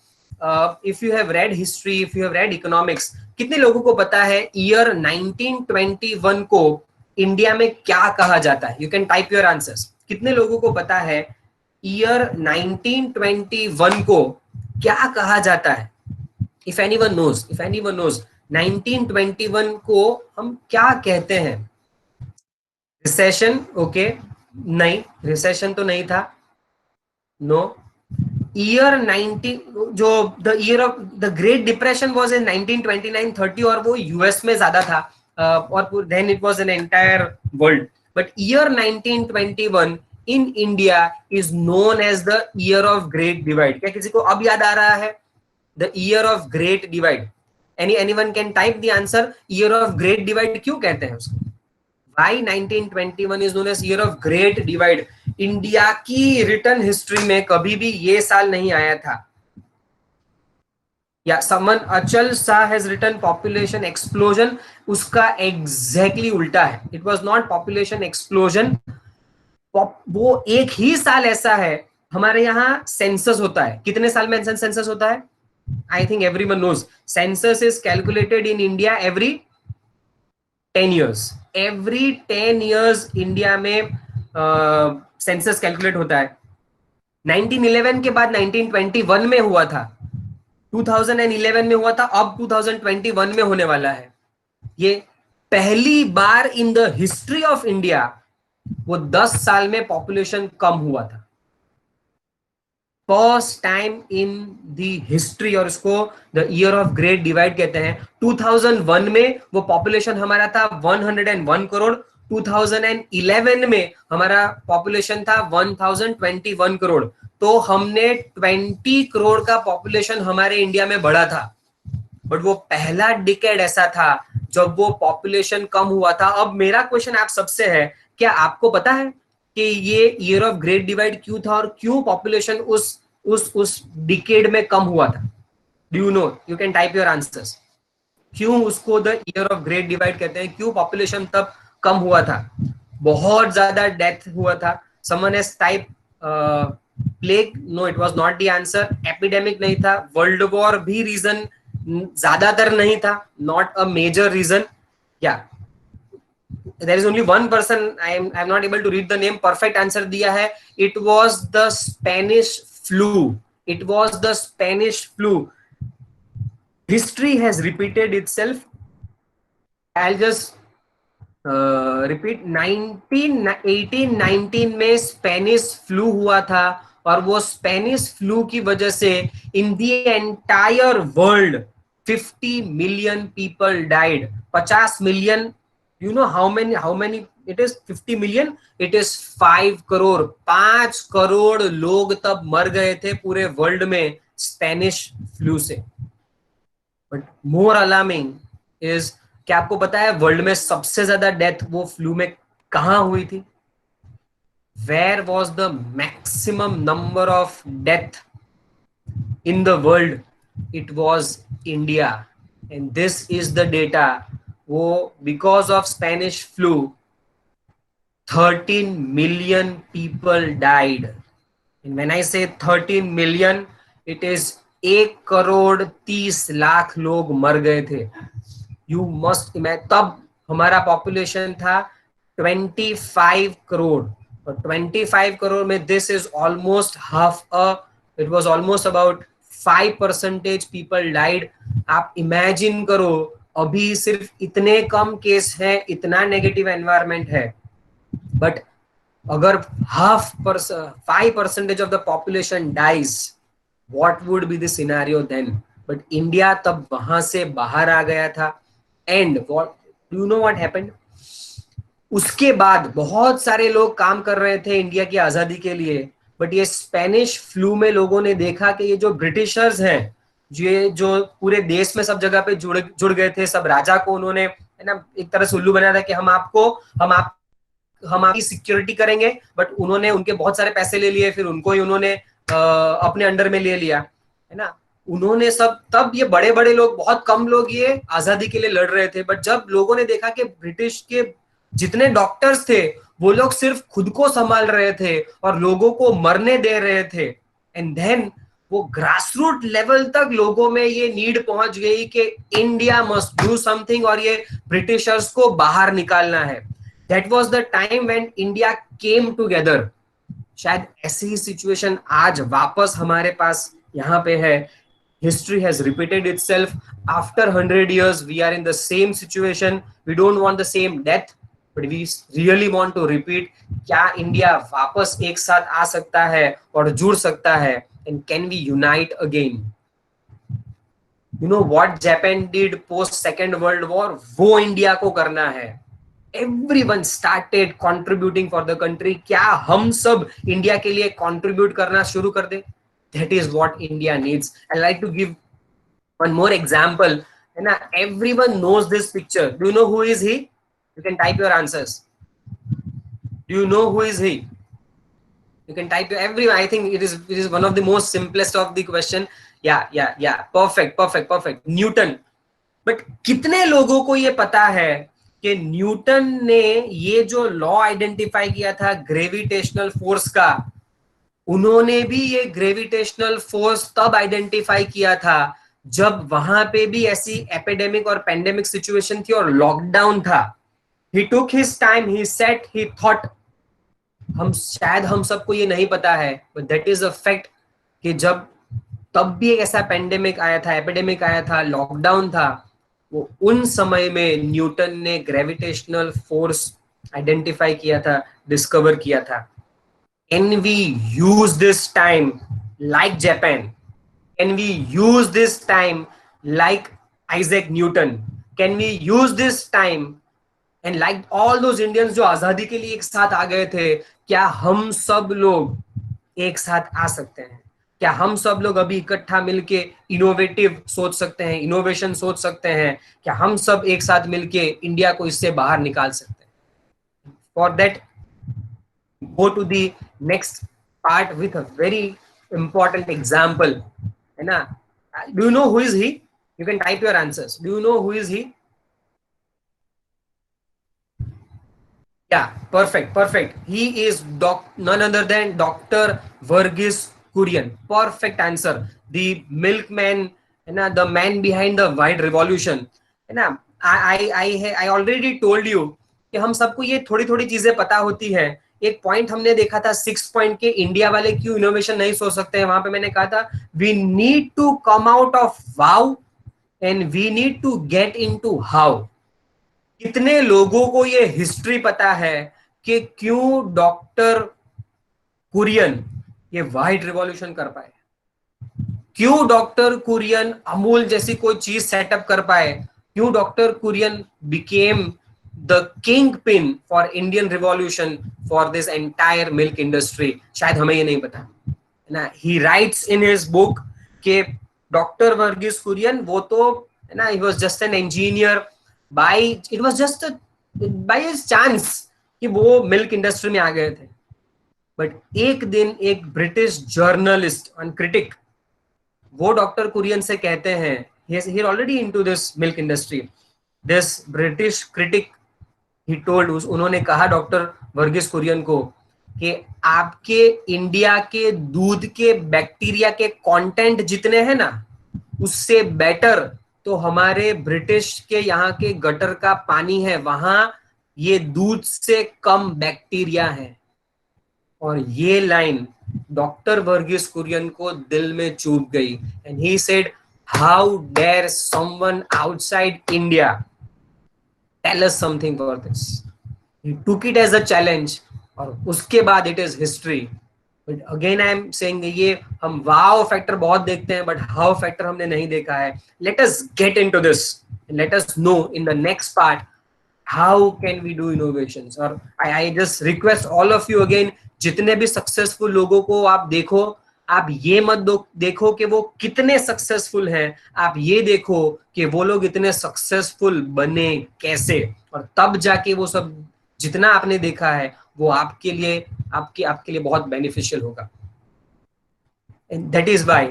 If you have read history, if you have read economics, कितने लोगों को पता है year 1921 को इंडिया में क्या कहा जाता है? You can type your answers. कितने लोगों को पता है ईयर 1921 को क्या कहा जाता है? इफ एनीवन नोज, 1921 को हम क्या कहते हैं? रिसेशन? ओके, नहीं, रिसेशन तो नहीं था. नो. ईयर 19, जो the year of the great depression was in 1929-30 और वो यूएस में ज्यादा था. Or then it was an entire world. But year 1921 in India is known as the year of Great Divide. क्या किसी को अब याद आ रहा है? The year of Great Divide. Anyone can type the answer. Year of Great Divide क्यों कहते हैं उसको? Why 1921 is known as year of Great Divide? India की रिटर्न हिस्ट्री में कभी भी ये साल नहीं आया था. या someone अचल Shah has written population explosion. उसका exactly उल्टा है. It was not population explosion. वो एक ही साल ऐसा है, हमारे यहाँ सेंसस होता है. कितने साल में सेंसस होता है? I think everyone knows. Census is calculated in India every 10 years. Every 10 years India में सेंसस कैलकुलेट होता है. 1911 के बाद 1921 में हुआ था, 2011 में हुआ था, अब 2021 में होने वाला है. ये पहली बार in the history of India वो 10 साल में पॉपुलेशन कम हुआ था. First time in the history, और इसको the year of great divide कहते हैं. 2001 में वो पॉपुलेशन हमारा था 101 करोड़. 2011 में हमारा पॉपुलेशन था 1021 करोड़. तो हमने 20 करोड़ का पॉपुलेशन हमारे इंडिया में बढ़ा था. बट वो पहला डिकेड ऐसा था जब वो पॉपुलेशन कम हुआ था. अब मेरा क्वेश्चन आप सबसे है, क्या आपको पता है कि ये ईयर ऑफ ग्रेट डिवाइड क्यों था और क्यों पॉपुलेशन उस डिकेड में कम हुआ था? Do you no? You can type your answers. क्यों उसको the year of great divide कहते हैं? क्यों पॉपुलेशन तब कम हुआ था? बहुत ज्यादा डेथ हुआ था. Someone has type plague. No, it was not the answer. Epidemic नहीं था. वर्ल्ड वॉर भी रीजन ज्यादातर नहीं था, not a major reason. Yeah, there is only one person, I'm not able to read the name. Perfect answer दिया है, it was the Spanish flu. It was the Spanish flu. History has repeated itself. I'll just repeat 1819 में Spanish flu हुआ था, और वो Spanish flu की वजह से in the entire world 50 million people died. 50 million, you know how many it is? 50 million, it is 5 crore. 5 crore लोग तब मर गए थे पूरे वर्ल्ड में स्पेनिश फ्लू से. बट मोर अलार्मिंग इज, क्या आपको पता है वर्ल्ड में सबसे ज्यादा डेथ वो फ्लू में कहां हुई थी? Where was the maximum number of death in the world? It was India. And this is the data. वो because of Spanish flu 13 million people died. And when I say 13 million, it is 1 crore 30 lakh लोग मर गए थे. You must imagine, तब हमारा population था 25 करोड़, और 25 करोड़ में this is almost half it was almost about 5% people died. आप इमेजिन करो, अभी सिर्फ इतने कम केस हैं, इतना नेगेटिव एनवायरमेंट है, बट अगर 5% of the population dies, what would be the scenario then? But India तब वहां से बाहर आ गया था. And what do you know what happened? उसके बाद बहुत सारे लोग काम कर रहे थे इंडिया की आजादी के लिए, बट ये स्पेनिश फ्लू में लोगों ने देखा कि ये जो ब्रिटिशर्स हैं, ये जो पूरे देश में सब जगह पे जुड़ गए थे, सब राजा को उन्होंने, है ना, एक तरह से उल्लू बनाया था कि हम आपकी सिक्योरिटी करेंगे, बट उन्होंने उनके बहुत सारे पैसे ले लिए, फिर उनको ही उन्होंने अपने अंडर में ले लिया, है ना. उन्होंने सब, तब ये बड़े बड़े लोग, बहुत कम लोग ये आजादी के लिए लड़ रहे थे, बट जब लोगों ने देखा कि ब्रिटिश के जितने डॉक्टर्स थे वो लोग सिर्फ खुद को संभाल रहे थे और लोगों को मरने दे रहे थे, एंड देन वो ग्रासरूट लेवल तक लोगों में ये नीड पहुंच गई कि इंडिया मस्ट डू समथिंग और ये ब्रिटिशर्स को बाहर निकालना है. That was the time when India came together. शायद ऐसी ही सिचुएशन आज वापस हमारे पास यहाँ पे है. History has repeated itself. After 100 years, we are in the same situation. We don't want the same death, but we really want to repeat. क्या India वापस एक साथ आ सकता है और जुड़ सकता है? And can we unite again? You know what Japan did post Second World War? वो इंडिया को करना है. Everyone started contributing for the country. क्या हम सब इंडिया के लिए contribute करना शुरू कर दे? That is what India needs. I'd like to give one more example. And everyone knows this picture. Do you know who is he? You can type your answers. Do you know who is he? You can type everyone. I think it is one of the most simplest of the question. Yeah. Perfect. Newton. But कितने लोगों को ये पता है कि Newton ने ये जो लॉ आइडेंटिफाई किया था ग्रेविटेशनल फोर्स का, उन्होंने भी ये ग्रेविटेशनल फोर्स तब आइडेंटिफाई किया था जब वहां पे भी ऐसी एपिडेमिक और पेंडेमिक सिचुएशन थी और लॉकडाउन था. He took his time, he set, he thought. शायद हम सबको ये नहीं पता है, but that is a fact कि जब तब भी एक ऐसा पेंडेमिक आया था, एपिडेमिक आया था, लॉकडाउन था, वो उन समय में न्यूटन ने ग्रेविटेशनल फोर्स आइडेंटिफाई किया था, डिस्कवर किया था. Can we use this time like Japan? Can we use this time like Isaac Newton? Can we use this time and like all those Indians जो आजादी के लिए एक साथ आ गए थे, क्या हम सब लोग एक साथ आ सकते हैं? क्या हम सब लोग अभी इकट्ठा मिलके इनोवेटिव सोच सकते हैं, इनोवेशन सोच सकते हैं? क्या हम सब एक साथ मिलके इंडिया को इससे बाहर निकाल सकते हैं? For that, go to the next part with a very important example. है ना? Do you know who is he? You can type your answers. Do you know who is he? Yeah, perfect. He is none other than Dr. Verghese Kurian. Perfect answer. The milkman है ना, the man behind the white revolution, है ना, I already told you कि हम सबको ये थोड़ी थोड़ी चीजें पता होती है। एक पॉइंट हमने देखा था 6 पॉइंट के, इंडिया वाले क्यों इनोवेशन नहीं सोच सकते हैं, वहां पे मैंने कहा था we need to come out of wow and we need to get into how. कितने लोगों को ये हिस्ट्री पता है कि क्यों डॉक्टर कुरियन ये व्हाइट रिवॉल्यूशन कर पाए, क्यों डॉक्टर कुरियन अमूल जैसी कोई चीज सेटअप कर पाए, क्यों doctor Kurien became the kingpin for Indian revolution for this entire milk industry, शायद हमें ये नहीं पता, है ना। He writes in his book कि डॉक्टर वर्गीस कुरियन वो तो, है ना, he was just an engineer, by it was just by his chance कि वो मिल्क इंडस्ट्री में आ गए थे। बट एक दिन एक ब्रिटिश जर्नलिस्ट एंड क्रिटिक वो डॉक्टर कुरियन से कहते हैं, he is already into this milk industry, this British critic he told, उन्होंने कहा डॉक्टर वर्गीस कुरियन को कि आपके इंडिया के दूध के बैक्टीरिया के कंटेंट जितने हैं ना, उससे बेटर तो हमारे ब्रिटिश के यहाँ के गटर का पानी है, वहां ये दूध से कम बैक्टीरिया है। और ये लाइन डॉक्टर वर्गीस कुरियन को दिल में चुभ गई, and he said how dare someone outside India tell us something for this. He took it as a challenge, और उसके बाद it is history. But again I am saying, ये हम वाव फैक्टर बहुत देखते हैं बट हाउ फैक्टर हमने नहीं देखा है। Let us get into this, let us know in the next part how can we do innovations. और I just request all of you again, जितने भी सक्सेसफुल लोगों को आप देखो, आप ये मत देखो कि वो कितने सक्सेसफुल हैं, आप ये देखो कि वो लोग इतने सक्सेसफुल बने कैसे, और तब जाके वो सब जितना आपने देखा है वो आपके लिए बहुत बेनिफिशियल होगा। And that is why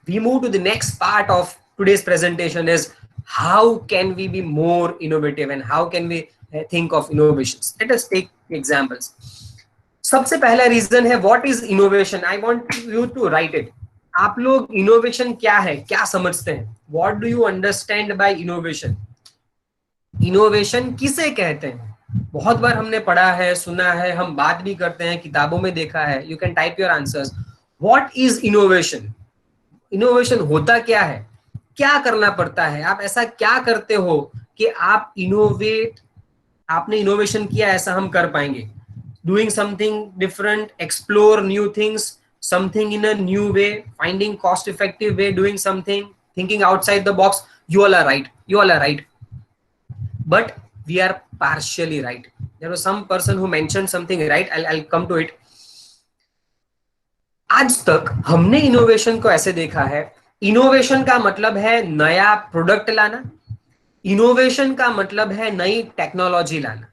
we move to the next part of today's presentation is how can we be more innovative and how can we think of innovations. Let us take examples. सबसे पहला reason है what is innovation. I want you to write it. आप लोग innovation क्या है, क्या समझते हैं? What do you understand by innovation? Innovation किसे कहते हैं? बहुत बार हमने पढ़ा है, सुना है, हम बात भी करते हैं, किताबों में देखा है। You can type your answers. What is innovation? Innovation होता क्या है, क्या करना पड़ता है, आप ऐसा क्या करते हो कि आप आपने इनोवेशन किया, ऐसा हम कर पाएंगे। Doing something different, explore new things, something in a new way, finding cost effective way, doing something, thinking outside the box. You all are right, but we are partially right. There was some person who mentioned something right. I'll come to it. आज तक हमने innovation को ऐसे देखा है, innovation का मतलब है नया प्रोडक्ट लाना, इनोवेशन का मतलब है नई टेक्नोलॉजी लाना।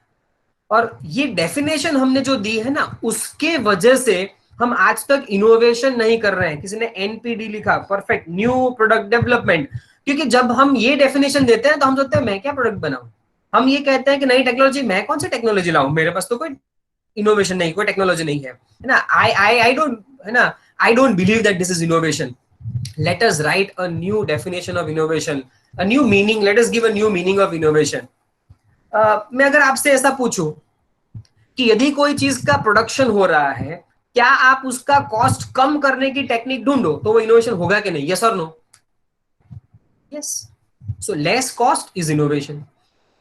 और ये डेफिनेशन हमने जो दी है ना, उसके वजह से हम आज तक इनोवेशन नहीं कर रहे हैं। किसी ने एनपीडी लिखा, परफेक्ट, न्यू प्रोडक्ट डेवलपमेंट। क्योंकि जब हम ये डेफिनेशन देते हैं तो हम सोचते हैं मैं क्या प्रोडक्ट बनाऊं। हम ये कहते हैं कि नई टेक्नोलॉजी, मैं कौन सी टेक्नोलॉजी लाऊं, मेरे पास तो कोई इनोवेशन नहीं, कोई टेक्नोलॉजी नहीं है ना। I don't believe that this is innovation. Late us right a new definition of innovation, a new meaning. Let us give a new meaning of innovation. मैं अगर आपसे ऐसा पूछूं कि यदि कोई चीज का प्रोडक्शन हो रहा है, क्या आप उसका कॉस्ट कम करने की टेक्निक ढूंढो तो वो इनोवेशन होगा कि नहीं? यस और no? Yes. So less cost is innovation.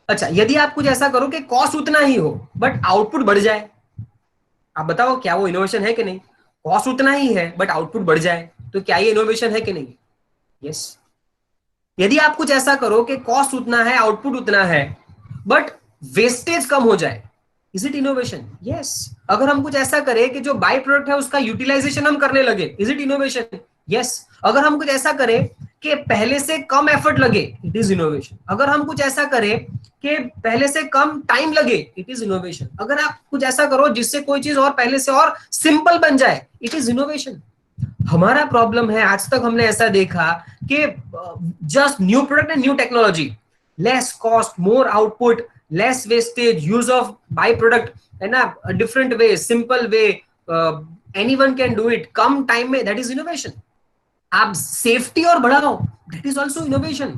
अच्छा, यदि आप कुछ ऐसा करो कि कॉस्ट उतना ही हो बट आउटपुट बढ़ जाए, आप बताओ क्या वो इनोवेशन है कि नहीं? कॉस्ट उतना ही है बट आउटपुट बढ़ जाए, तो क्या ये इनोवेशन है कि नहीं? यस। यदि आप कुछ ऐसा करो कि कॉस्ट उतना है, आउटपुट उतना है, बट वेस्टेज कम हो जाए, इज इट इनोवेशन? यस। अगर हम कुछ ऐसा करें कि जो बाय प्रोडक्ट है उसका यूटिलाइजेशन हम करने लगे, इज इट इनोवेशन? यस। अगर हम कुछ ऐसा करें कि पहले से कम एफर्ट लगे, इट इज इनोवेशन। अगर हम कुछ ऐसा करें कि पहले से कम टाइम लगे, इट इज इनोवेशन। अगर आप कुछ ऐसा करो जिससे कोई चीज और पहले से और सिंपल बन जाए, इट इज इनोवेशन। हमारा प्रॉब्लम है, आज तक हमने ऐसा देखा कि just new product and new technology, less cost, more output, less wastage, use of by product, है ना, different way, simple way, anyone can do it, come time में, दैट इज इनोवेशन। आप सेफ्टी और बढ़ाओ, दैट इज ऑल्सो इनोवेशन,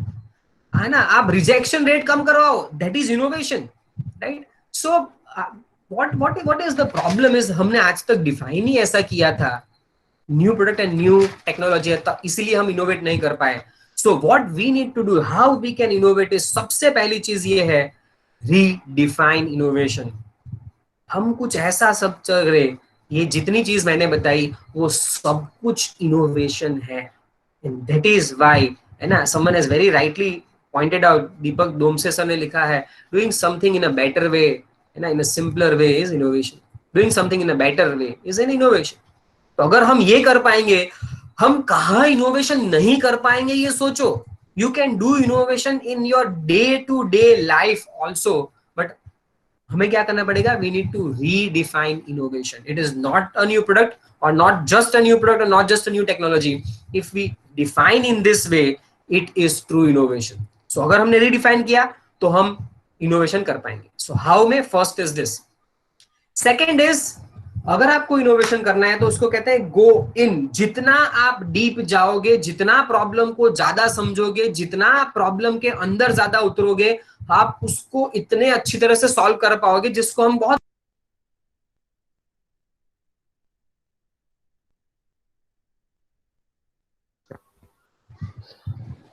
है ना. आप rejection rate कम करवाओ, that is innovation, right. So what is the problem is, हमने आज तक डिफाइन ही ऐसा किया था, new product and new technology, इसीलिए हम इनोवेट नहीं कर पाए. So what we need to do, how we can innovate is, सबसे पहली चीज ये है रीडिफाइन इनोवेशन. हम कुछ ऐसा सब चल रहे, ये जितनी चीज मैंने बताई वो सब कुछ इनोवेशन है. एंड दैट इज व्हाई, है ना, someone has very rightly pointed out, Deepak Domse sir ने लिखा है, doing something in a better way, है ना, in a simpler way is innovation, doing something in a better way is an innovation. तो अगर हम ये कर पाएंगे, हम कहाँ इनोवेशन नहीं कर पाएंगे ये सोचो. You can do innovation in your day to day life also, but हमें क्या करना पड़ेगा, we need to redefine innovation. It is not a new product और not just a new product और not just a new technology. If we define in this way, it is true innovation. So अगर हमने redefine किया तो हम innovation कर पाएंगे. So how में, first is this. Second is, अगर आपको इनोवेशन करना है तो उसको कहते हैं गो इन. जितना आप डीप जाओगे, जितना प्रॉब्लम को ज्यादा समझोगे, जितना प्रॉब्लम के अंदर ज्यादा उतरोगे, आप उसको इतने अच्छी तरह से सॉल्व कर पाओगे, जिसको हम बहुत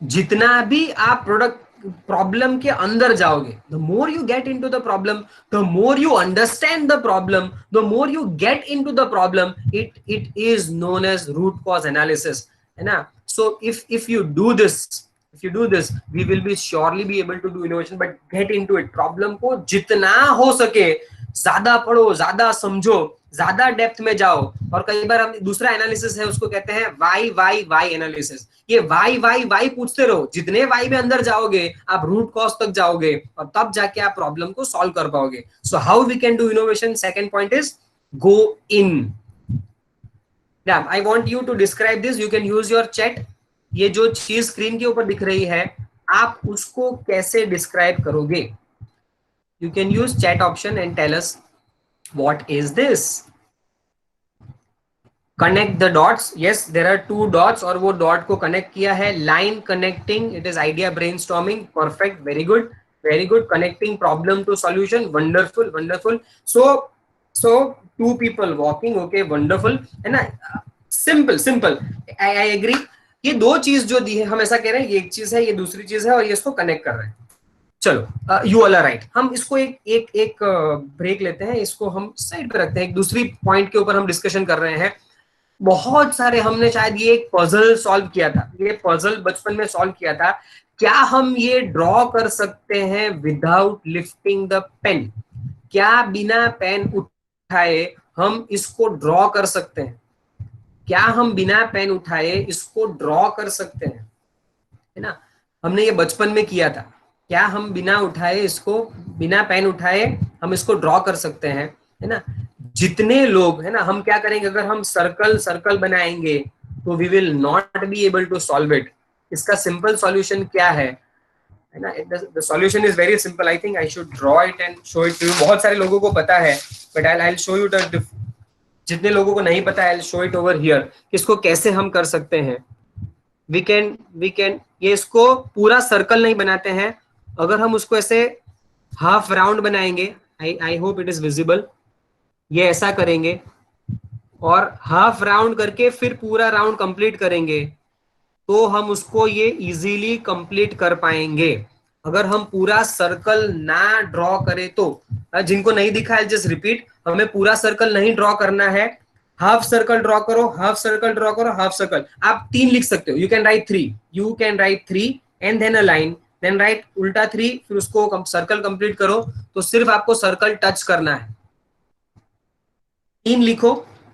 जितना भी आप प्रोडक्ट प्रॉब्लम के अंदर जाओगे, the more you get into the problem, the more you understand the problem, the more you get into the problem, it is known as root cause analysis, है ना. So if you do this, if you do this, we will be surely be able to do innovation. But get into it, problem को जितना हो सके ज्यादा पढ़ो, ज्यादा समझो, ज्यादा डेप्थ में जाओ. और कई बार हम दूसरा एनालिसिस है, उसको कहते हैं वाई वाई वाई एनालिसिस. ये वाई वाई वाई पूछते रहो, जितने वाई में अंदर जाओगे आप रूट कॉज तक जाओगे, और तब जाके आप प्रॉब्लम को सॉल्व कर पाओगे. So how we can do innovation, second point is go in. I want you to describe this, you can use your chat. ये जो चीज स्क्रीन के ऊपर दिख रही है, आप उसको कैसे डिस्क्राइब करोगे? You can use chat option and tell us what is this. Connect the dots, yes there are 2 dots और वो डॉट को कनेक्ट किया है. Line connecting, it is idea brainstorming, perfect, very good, very good. Connecting problem to solution, wonderful wonderful. So 2 people walking, okay, wonderful, है ना. Simple simple, I agree. ये 2 चीज जो दी है, हम ऐसा कह रहे हैं, ये एक चीज है, ये दूसरी चीज है, और ये इसको कनेक्ट कर रहे हैं. चलो, यू ऑल आर राइट. हम इसको एक ब्रेक लेते हैं, इसको हम साइड पे रखते हैं. एक दूसरी पॉइंट के ऊपर हम डिस्कशन कर रहे हैं. बहुत सारे हमने शायद ये एक पजल सॉल्व किया था, ये पजल बचपन में सॉल्व किया था. क्या हम ये ड्रॉ कर सकते हैं विदाउट लिफ्टिंग द पेन? क्या बिना पेन उठाए हम इसको ड्रॉ कर सकते हैं? क्या हम बिना पेन उठाए इसको ड्रॉ कर सकते हैं, है ना. हमने ये बचपन में किया था. क्या हम बिना उठाए इसको, बिना पेन उठाए हम इसको ड्रॉ कर सकते हैं, है ना. जितने लोग, है ना, हम क्या करेंगे, अगर हम सर्कल सर्कल बनाएंगे तो we will not be able to solve it. इसका सिंपल सॉल्यूशन क्या है ना. The solution is very simple. I think I should draw it and show it to you. बहुत सारे लोगों को पता है, but I will show you the, जितने लोगों को नहीं पता, I will show it over here, इसको कैसे हम कर सकते हैं. वी कैन ये इसको पूरा सर्कल नहीं बनाते हैं, अगर हम उसको ऐसे हाफ राउंड बनाएंगे, I hope it is visible. ये ऐसा करेंगे और हाफ राउंड करके फिर पूरा राउंड कंप्लीट करेंगे, तो हम उसको ये इजीली कंप्लीट कर पाएंगे. अगर हम पूरा सर्कल ना ड्रॉ करें तो, जिनको नहीं दिखा है जस्ट रिपीट, हमें पूरा सर्कल नहीं ड्रॉ करना है. हाफ सर्कल ड्रॉ करो, हाफ सर्कल ड्रॉ करो, हाफ सर्कल. आप 3 लिख सकते हो. You can write 3, you can write 3 and then a line, then write उल्टा 3, फिर उसको सर्कल कंप्लीट करो. तो सिर्फ आपको सर्कल टच करना है. 3 लिखो,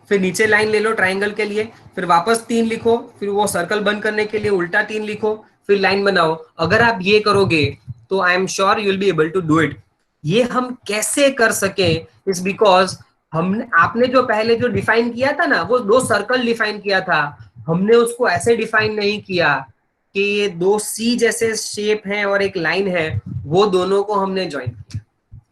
फिर नीचे लाइन ले लो ट्राइंगल के लिए, फिर वापस 3 लिखो, फिर वो सर्कल बंद करने के लिए उल्टा 3 लिखो, फिर लाइन बनाओ. अगर आप ये करोगे तो I am sure you will be able to do it. ये हम कैसे कर सके इज बिकॉज हमने, आपने जो पहले जो डिफाइन किया था ना, वो 2 सर्कल डिफाइन किया था. हमने उसको ऐसे डिफाइन नहीं किया कि ये 2 सी जैसे शेप हैं और एक लाइन है, वो दोनों को हमने ज्वाइन किया.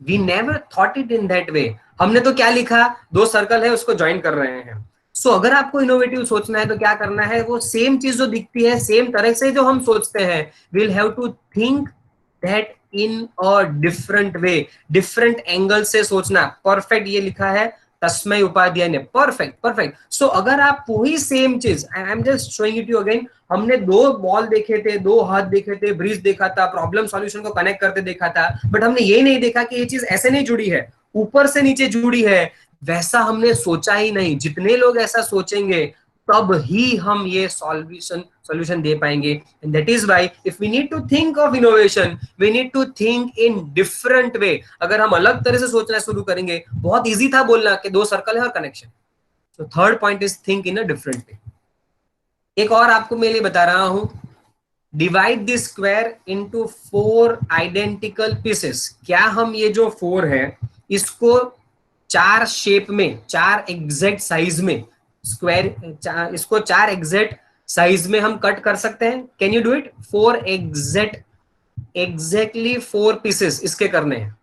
We never thought it in that way. हमने तो क्या लिखा, 2 सर्कल है उसको ज्वाइन कर रहे हैं. सो अगर आपको इनोवेटिव सोचना है तो क्या करना है, वो सेम चीज जो दिखती है सेम तरह से जो हम सोचते हैं, will have to think that in a different way, different angle से सोचना। परफेक्ट, ये लिखा है तस्मय उपाध्याय ने, परफेक्ट परफेक्ट। सो अगर आप वही सेम चीज, आई am just showing it you again, हमने दो बॉल देखे थे, दो हाथ देखे थे, ब्रिज देखा था, प्रॉब्लम सॉल्यूशन को कनेक्ट करते देखा था, बट हमने ये नहीं देखा कि ये चीज ऐसे नहीं जुड़ी है, ऊपर से नीचे जुड़ी है, वैसा हमने सोचा ही नहीं। जितने लोग ऐसा सोचेंगे तब ही हम ये सॉल्यूशन दे पाएंगे। And that is why if we need to think of innovation, we need to think in different way. अगर हम अलग तरह से सोचना शुरू करेंगे, बहुत इजी था बोलना कि दो सर्कल है और कनेक्शन। तो third point is think in a different वे। एक और आपको मैं लिए बता रहा हूं, divide this square into 4 identical pieces. क्या हम ये जो 4 है इसको 4 शेप में, 4 एग्जैक्ट साइज में, स्क्वायर इसको 4 एग्जैक्ट साइज में हम कट कर सकते हैं? Can you do it? 4 exactly 4 pieces इसके करने हैं।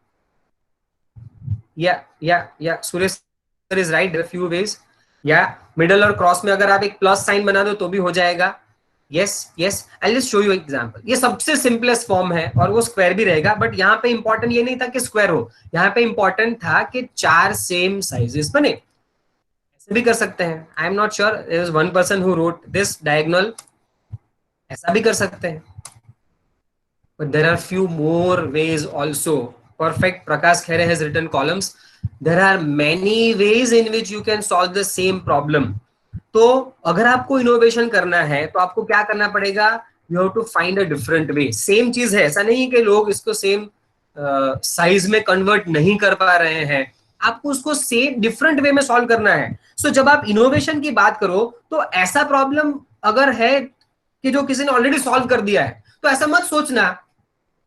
या Suresh sir is right, there are few ways. या मिडल और क्रॉस में अगर आप एक प्लस साइन बना दो तो भी हो जाएगा। Yes yes, I just show you example. ये सबसे सिंपलेस्ट फॉर्म है और वो स्क्वायर भी रहेगा, बट यहाँ पे इंपॉर्टेंट ये नहीं था कि स्क्वायर हो, यहाँ पे इंपॉर्टेंट था कि 4 सेम साइजेस बने। ऐसे भी कर सकते हैं, I am not sure, there is one person who wrote this diagonal, ऐसा भी कर सकते हैं, but there are few more ways also. Perfect, Prakash Khere has written columns, there are many ways in which you can solve the same problem. तो अगर आपको innovation करना है तो आपको क्या करना पड़ेगा? You have to find a different way. Same चीज है, ऐसा नहीं कि लोग इसको सेम साइज में कन्वर्ट नहीं कर पा रहे हैं, आपको उसको सेम डिफरेंट वे में सॉल्व करना है। सो जब आप इनोवेशन की बात करो तो ऐसा प्रॉब्लम अगर है कि जो किसी ने ऑलरेडी सॉल्व कर दिया है, तो ऐसा मत सोचना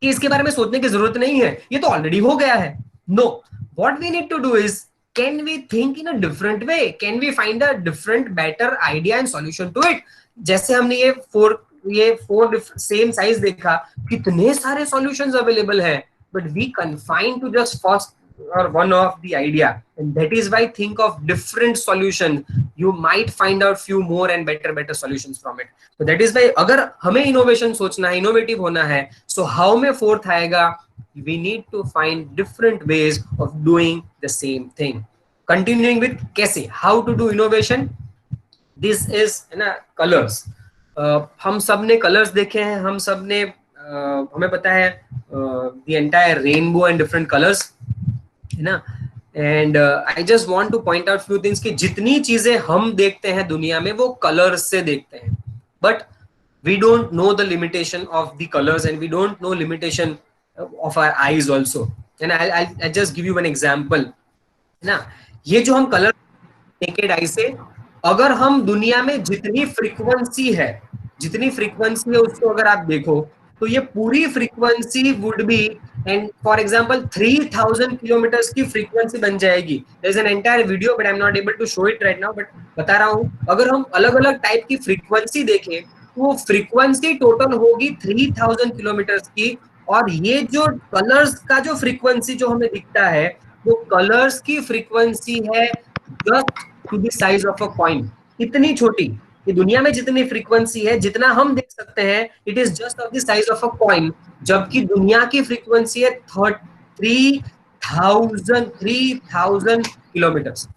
कि इसके बारे में सोचने की जरूरत नहीं है, ये तो ऑलरेडी हो गया है। No, what we need to do is, can we think in a different way, can we find a different better idea and solution to it? जैसे हमने ये फोर सेम साइज देखा, कितने सारे सॉल्यूशंस अवेलेबल है, but we confine to just first or one of the idea, and that is why think of different solution, you might find out few more and better solutions from it. So that is why अगर हमें innovation सोचना है, innovative होना है, so how में fourth आएगा, we need to find different ways of doing the same thing. Continuing with कैसे, how to do innovation, this is ना colors. हम सब ने colors देखे हैं, हम सब ने हमें पता है the entire rainbow and different colors है ना। And I just want two point out few things कि जितनी चीजें हम देखते हैं दुनिया में वो कलर्स से देखते हैं, but we don't know the limitation of the colours and we don't know limitation of our eyes also. And I just give you one example ना। ये जो हम कलर नेकेड आई से, अगर हम दुनिया में जितनी फ्रीक्वेंसी है उसको अगर आप देखो तो ये पूरी frequency would be, and for example 3000 kilometres की फ्रीक्वेंसी बन जाएगी। There is an entire video but I am not able to show it right now, but बता रहा हूं, अगर हम अलग अलग टाइप की फ्रीक्वेंसी देखें तो वो फ्रीक्वेंसी टोटल होगी 3000 किलोमीटर्स की, और ये जो कलर्स का जो फ्रीक्वेंसी जो हमें दिखता है वो कलर्स की फ्रीक्वेंसी है just to the size of a coin, इतनी छोटी। ये दुनिया में जितनी फ्रीक्वेंसी है, जितना हम देख सकते हैं, it is just of the size of a coin, जबकि दुनिया की फ्रीक्वेंसी है 3000 kilometres,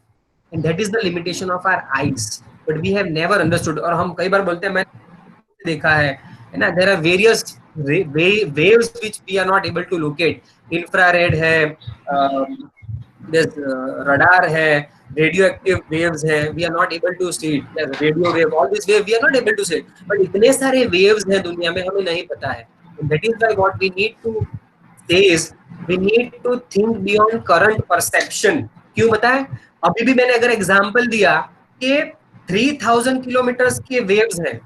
and that is the limitation of our eyes, but we have never understood. और हम कई बार बोलते हैं, मैंने देखा है ना, there are various waves which we are not able to locate. Infrared है, radar है, radioactive waves है, we are not able to see it. Yes, radio wave, all these waves we are not able to see it. But इतने सारे waves हैं दुनिया में, हमें नहीं पता है. That is why what we need to say is we need to think beyond current perception. क्यों पता है? अभी भी मैंने अगर एग्जांपल दिया कि 3000 किलोमीटर्स के वेव्स हैं,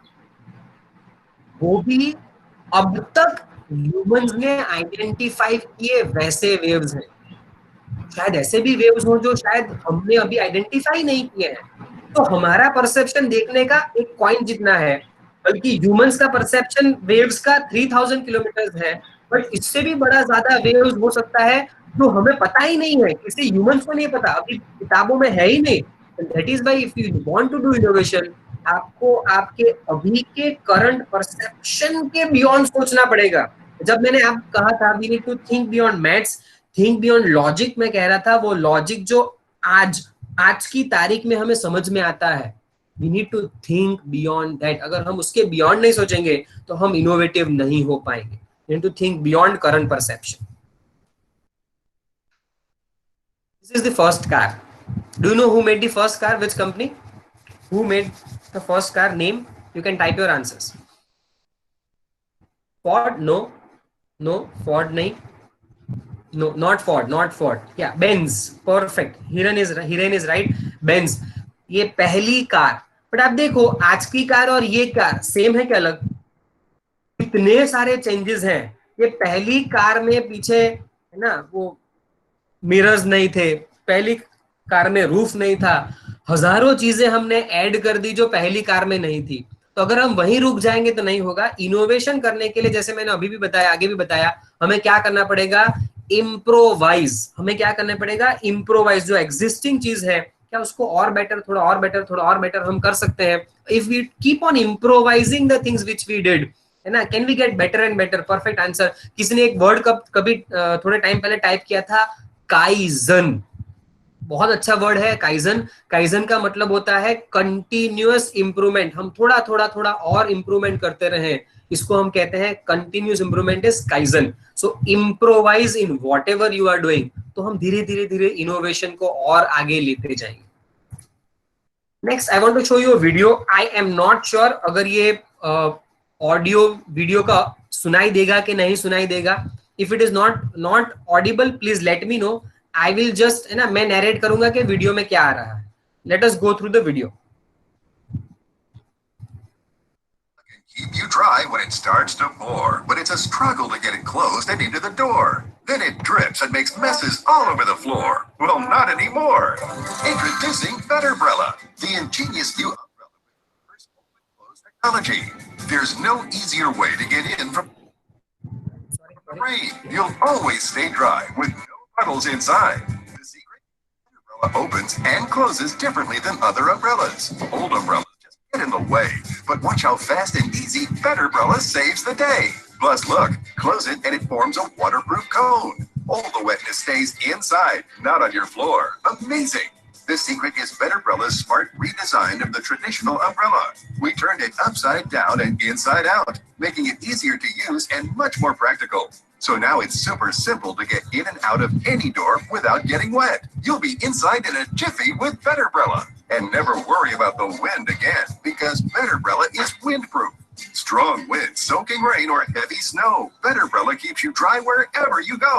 वो भी अब तक ह्यूमंस ने आइडेंटिफाई किए वैसे वेव्स हैं। शायद ऐसे भी वेव्स हो जो शायद हमने अभी आइडेंटिफाई नहीं किए हैं। तो हमारा परसेप्शन देखने का एक कॉइन जितना है, बल्कि ह्यूमंस का परसेप्शन वेव्स का 3000 किलोमीटर्स है, बट इससे भी बड़ा ज्यादा वेव्स हो सकता है जो हमें पता ही नहीं है, किसी ह्यूमंस को नहीं पता, अभी किताबों में है ही नहीं। That is why if you want to do innovation, आपको आपके अभी के करंट परसेप्शन के बियॉन्ड सोचना पड़ेगा। जब मैंने आप कहा था we need to think beyond maths, think beyond logic, मैं कह रहा था वो लॉजिक जो आज की तारीख में हमें समझ में आता है, we need to think beyond that. अगर हम उसके बियॉन्ड नहीं सोचेंगे तो हम इनोवेटिव नहीं हो पाएंगे। We need to think beyond current perception. This is the first car. Do you know who made the first car? Which company? Who made the first car? Name. You can type your answers. Ford? No. No. Ford nahi. No, not Ford. Not Ford. Yeah, Benz. Perfect. Hiren is right. Benz. ये पहली car. But आप देखो आज की car और ये car same है क्या अलग? इतने सारे चेंजेस हैं। ये पहली कार में पीछे है ना वो मिरर्स नहीं थे, पहली कार में रूफ नहीं था, हजारों चीजें हमने ऐड कर दी जो पहली कार में नहीं थी। तो अगर हम वहीं रुक जाएंगे तो नहीं होगा। इनोवेशन करने के लिए जैसे मैंने अभी भी बताया, आगे भी बताया, हमें क्या करना पड़ेगा? इम्प्रोवाइज। हमें क्या करना पड़ेगा? इम्प्रोवाइज। जो एग्जिस्टिंग चीज है क्या उसको और बेटर, थोड़ा और बेटर, थोड़ा और बेटर हम कर सकते हैं। If we keep on improvising the things which we did, है ना, can we get better and better. Perfect answer. किसी ने एक वर्ड कभी थोड़े टाइम पहले टाइप किया था, काइजन। बहुत अच्छा वर्ड है काइजन। काइजन का मतलब होता है कंटिन्यूअस इंप्रूवमेंट। हम थोड़ा थोड़ा थोड़ा और इंप्रूवमेंट करते रहे, इसको हम कहते हैं continuous improvement is kaizen. So improvise in whatever you are doing. तो हम धीरे धीरे धीरे इनोवेशन को और आगे लेते जाएंगे। Next I want to show you a video. I am not sure अगर ये ऑडियो वीडियो का सुनाई देगा कि नहीं सुनाई देगा। If it is not Audible please let me know. I will just, है ना, मैं नरेट करूंगा कि वीडियो में क्या आ रहा है। Let us go through the video. Keep you dry when it starts to pour, but it's a struggle to get it closed and into the door. Then it drips and makes messes all over the floor. Well, not anymore. Introducing Betterbrella, the ingenious new umbrella with reverse open close technology. There's no easier way to get in from the rain. You'll always stay dry with no puddles inside. The secret? Betterbrella opens and closes differently than other umbrellas. Old umbrellas get in the way, but watch how fast and easy Betterbrella saves the day. Plus, look, close it and it forms a waterproof cone. All the wetness stays inside, not on your floor. Amazing! The secret is Betterbrella's smart redesign of the traditional umbrella. We turned it upside down and inside out, making it easier to use and much more practical. So now it's super simple to get in and out of any door without getting wet. You'll be inside in a jiffy with Betterbrella. And never worry about the wind again, because Betterbrella is windproof. Strong winds, soaking rain, or heavy snow, Betterbrella keeps you dry wherever you go.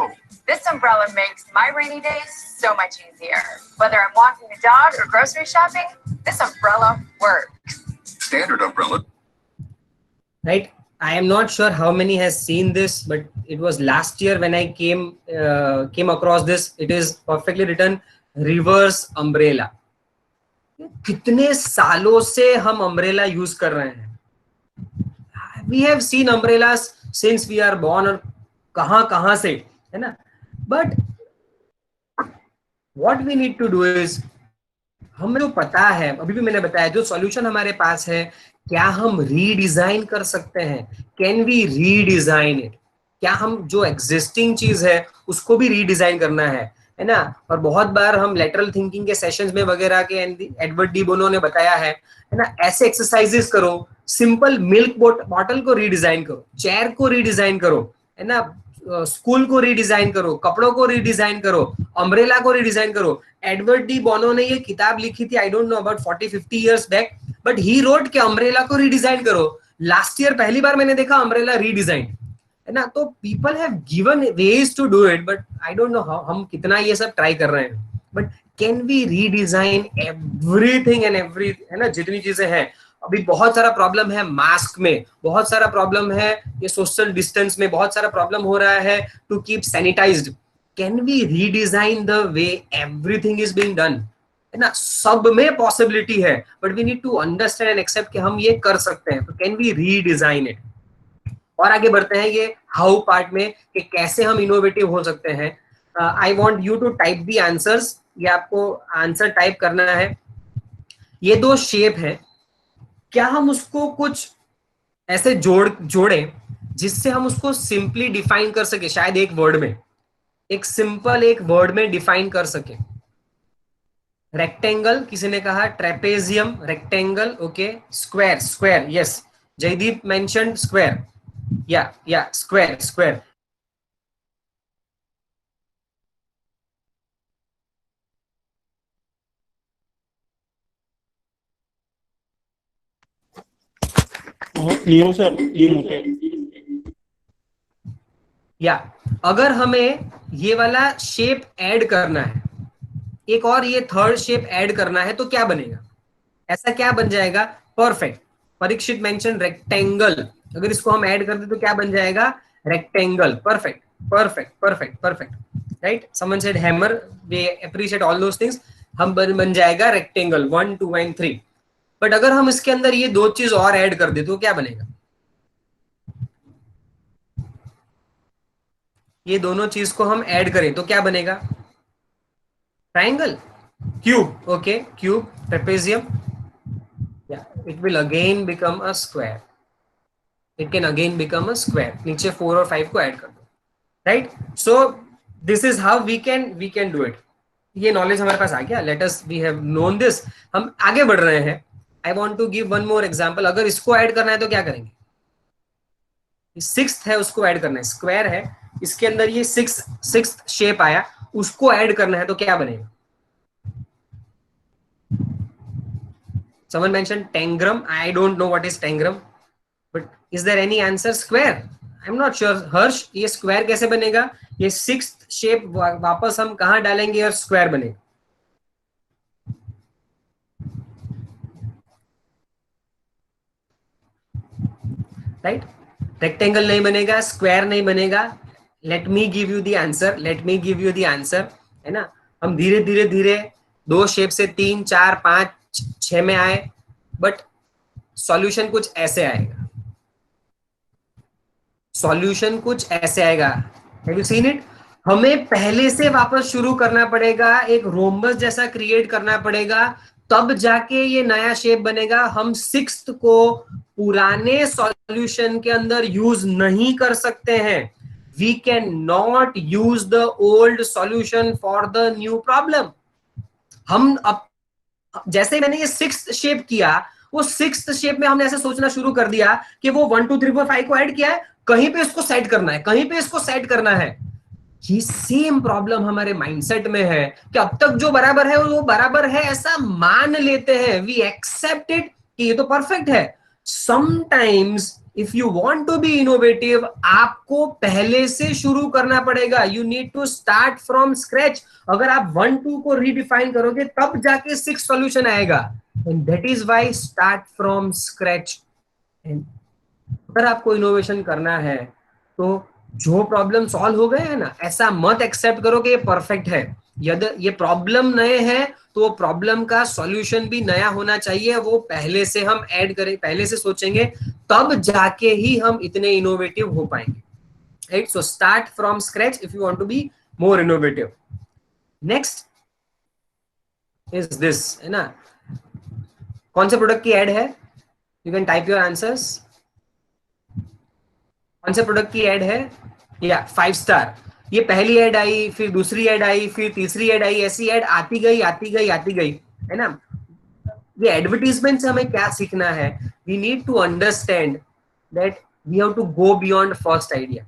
This umbrella makes my rainy days so much easier. Whether I'm walking the dog or grocery shopping, this umbrella works. Standard umbrella. Right? I am not sure how many has seen this, but it was last year when I came across this. It is perfectly written, reverse umbrella. कितने सालों से हम umbrella use कर रहे हैं। We have seen umbrellas since we are born, और कहां से, है ना। But what we need to do is, हमें जो पता है, अभी भी मैंने बताया, जो सॉल्यूशन हमारे पास है, क्या हम रीडिजाइन कर सकते हैं? Can we redesign it? क्या हम जो एग्जिस्टिंग चीज है उसको भी रीडिजाइन करना है ना। और बहुत बार हम लेटरल थिंकिंग के सेशंस में वगैरह के, एडवर्ड डी बोनो ने बताया है ना, ऐसे एक्सरसाइजेस करो। सिंपल मिल्क बॉटल को रीडिजाइन करो, चेयर को रीडिजाइन करो, है ना, स्कूल को रीडिजाइन करो, कपड़ों को रीडिजाइन करो, अम्ब्रेला को रीडिजाइन करो। एडवर्ड डी बोनो ने ये किताब लिखी थी, I don't know about 40-50 years back, but he wrote के अम्ब्रेला को रीडिजाइन करो। लास्ट ईयर पहली बार मैंने देखा अम्ब्रेला रीडिजाइन, है ना। तो people have given ways to do it, but I don't know how, हम कितना ये सब ट्राई कर रहे हैं। But can we redesign everything and every, है ना, जितनी चीजें हैं। अभी बहुत सारा प्रॉब्लम है मास्क में, बहुत सारा प्रॉब्लम है ये सोशल डिस्टेंस में, बहुत सारा प्रॉब्लम हो रहा है to keep sanitised. Can we redesign the way everything is being done, है ना। सब में पॉसिबिलिटी है, but we need to understand and accept कि हम ये कर सकते हैं। तो कैन वी रीडिजाइन इट। और आगे बढ़ते हैं ये हाउ पार्ट में कि कैसे हम इनोवेटिव हो सकते हैं। I want you to type the answers. ये आपको आंसर टाइप करना है। ये दो शेप है, क्या हम उसको कुछ ऐसे जोड़े जिससे हम उसको सिंपली डिफाइन कर सके, शायद एक वर्ड में, एक सिंपल एक वर्ड में डिफाइन कर सके। रेक्टेंगल किसी ने कहा, trapezium, rectangle, okay, square, square, yes, Jaydeep mentioned square, या स्क्वायर, स्क्वायर। न्यू सर, ये मुझे या अगर हमें ये वाला शेप ऐड करना है, एक और ये थर्ड शेप ऐड करना है, तो क्या बनेगा, ऐसा क्या बन जाएगा, परफेक्ट, परीक्षित मेंशन रेक्टेंगल, अगर इसको हम ऐड कर दे तो क्या बन जाएगा, rectangle, perfect, perfect, perfect, perfect, right, someone said hammer, we appreciate all those things, हम बन जाएगा रेक्टेंगल 1 2 एंड 3। बट अगर हम इसके अंदर ये दो चीज और ऐड कर दे तो क्या बनेगा, ये दोनों चीज को हम ऐड करें तो क्या बनेगा, triangle, cube, okay, cube, trapezium, या it will again become a square, it can again become a square, नीचे 4 और 5 को ऐड कर दो, right. So this is how we can do it. ये नॉलेज हमारे पास आ गया, let us, we have known this, हम आगे बढ़ रहे हैं। I want to give one more example, अगर इसको ऐड करना है तो क्या करेंगे, सिक्स्थ है उसको ऐड करना है, स्क्वायर है, इसके अंदर ये सिक्स्थ शेप आया, उसको ऐड करना है तो क्या बनेगा, someone mentioned tangram, I don't know what is tangram, but is there any answer, square, I'm not sure, हर्ष ये स्क्वायर कैसे बनेगा, ये सिक्स्थ शेप वापस हम कहां डालेंगे और स्क्वायर बनेगा, राइट, रेक्टेंगल नहीं बनेगा, स्क्वायर नहीं बनेगा, let me give you the answer, let me give you the answer, है ना, हम धीरे धीरे धीरे दो शेप से 3 4 5 6 में आए, बट सॉल्यूशन कुछ ऐसे आएगा, सॉल्यूशन कुछ ऐसे आएगा, हैव यू सीन इट, हमें पहले से वापस शुरू करना पड़ेगा, एक रोम्बस जैसा क्रिएट करना पड़ेगा, तब जाके ये नया शेप बनेगा। हम सिक्स्थ को पुराने सॉल्यूशन के अंदर यूज नहीं कर सकते हैं, we can not use the old solution for the new problem. हम अब जैसे मैंने ये सिक्स्थ शेप किया, वो सिक्स्थ शेप में हमने ऐसे सोचना शुरू कर दिया कि वो 1 2 3 4 5 को ऐड किया है, कहीं पे इसको सेट करना है, कहीं पे इसको सेट करना है। ये सेम प्रॉब्लम हमारे माइंडसेट में है कि अब तक जो बराबर है वो बराबर है ऐसा मान लेते हैं, वी एक्सेप्ट इट कि ये तो परफेक्ट है। Sometimes if you want to be innovative, आपको पहले से शुरू करना पड़ेगा, you need to start from scratch. अगर आप 1 2 को रीडिफाइन करोगे तब जाके 6 सॉल्यूशन आएगा, and that is why start from scratch. अगर आपको इनोवेशन करना है तो जो प्रॉब्लम सॉल्व हो गए हैं ना, ऐसा मत एक्सेप्ट करो कि ये परफेक्ट है। यदि ये प्रॉब्लम नए हैं तो प्रॉब्लम का सॉल्यूशन भी नया होना चाहिए, वो पहले से हम ऐड करें, पहले से सोचेंगे, तब जाके ही हम इतने इनोवेटिव हो पाएंगे, right. So start from scratch if you want to be more innovative. Next is this, है ना, कौन से प्रोडक्ट की ऐड है, you can type your answers. कौन से प्रोडक्ट की ऐड है, या 5 स्टार, ये पहली ऐड आई, फिर दूसरी ऐड आई, फिर तीसरी ऐड आई, ऐसी ऐड आती गई आती गई आती गई, है ना। ये एडवर्टीजमेंट से हमें क्या सीखना है, we need to understand that we have to go beyond first idea.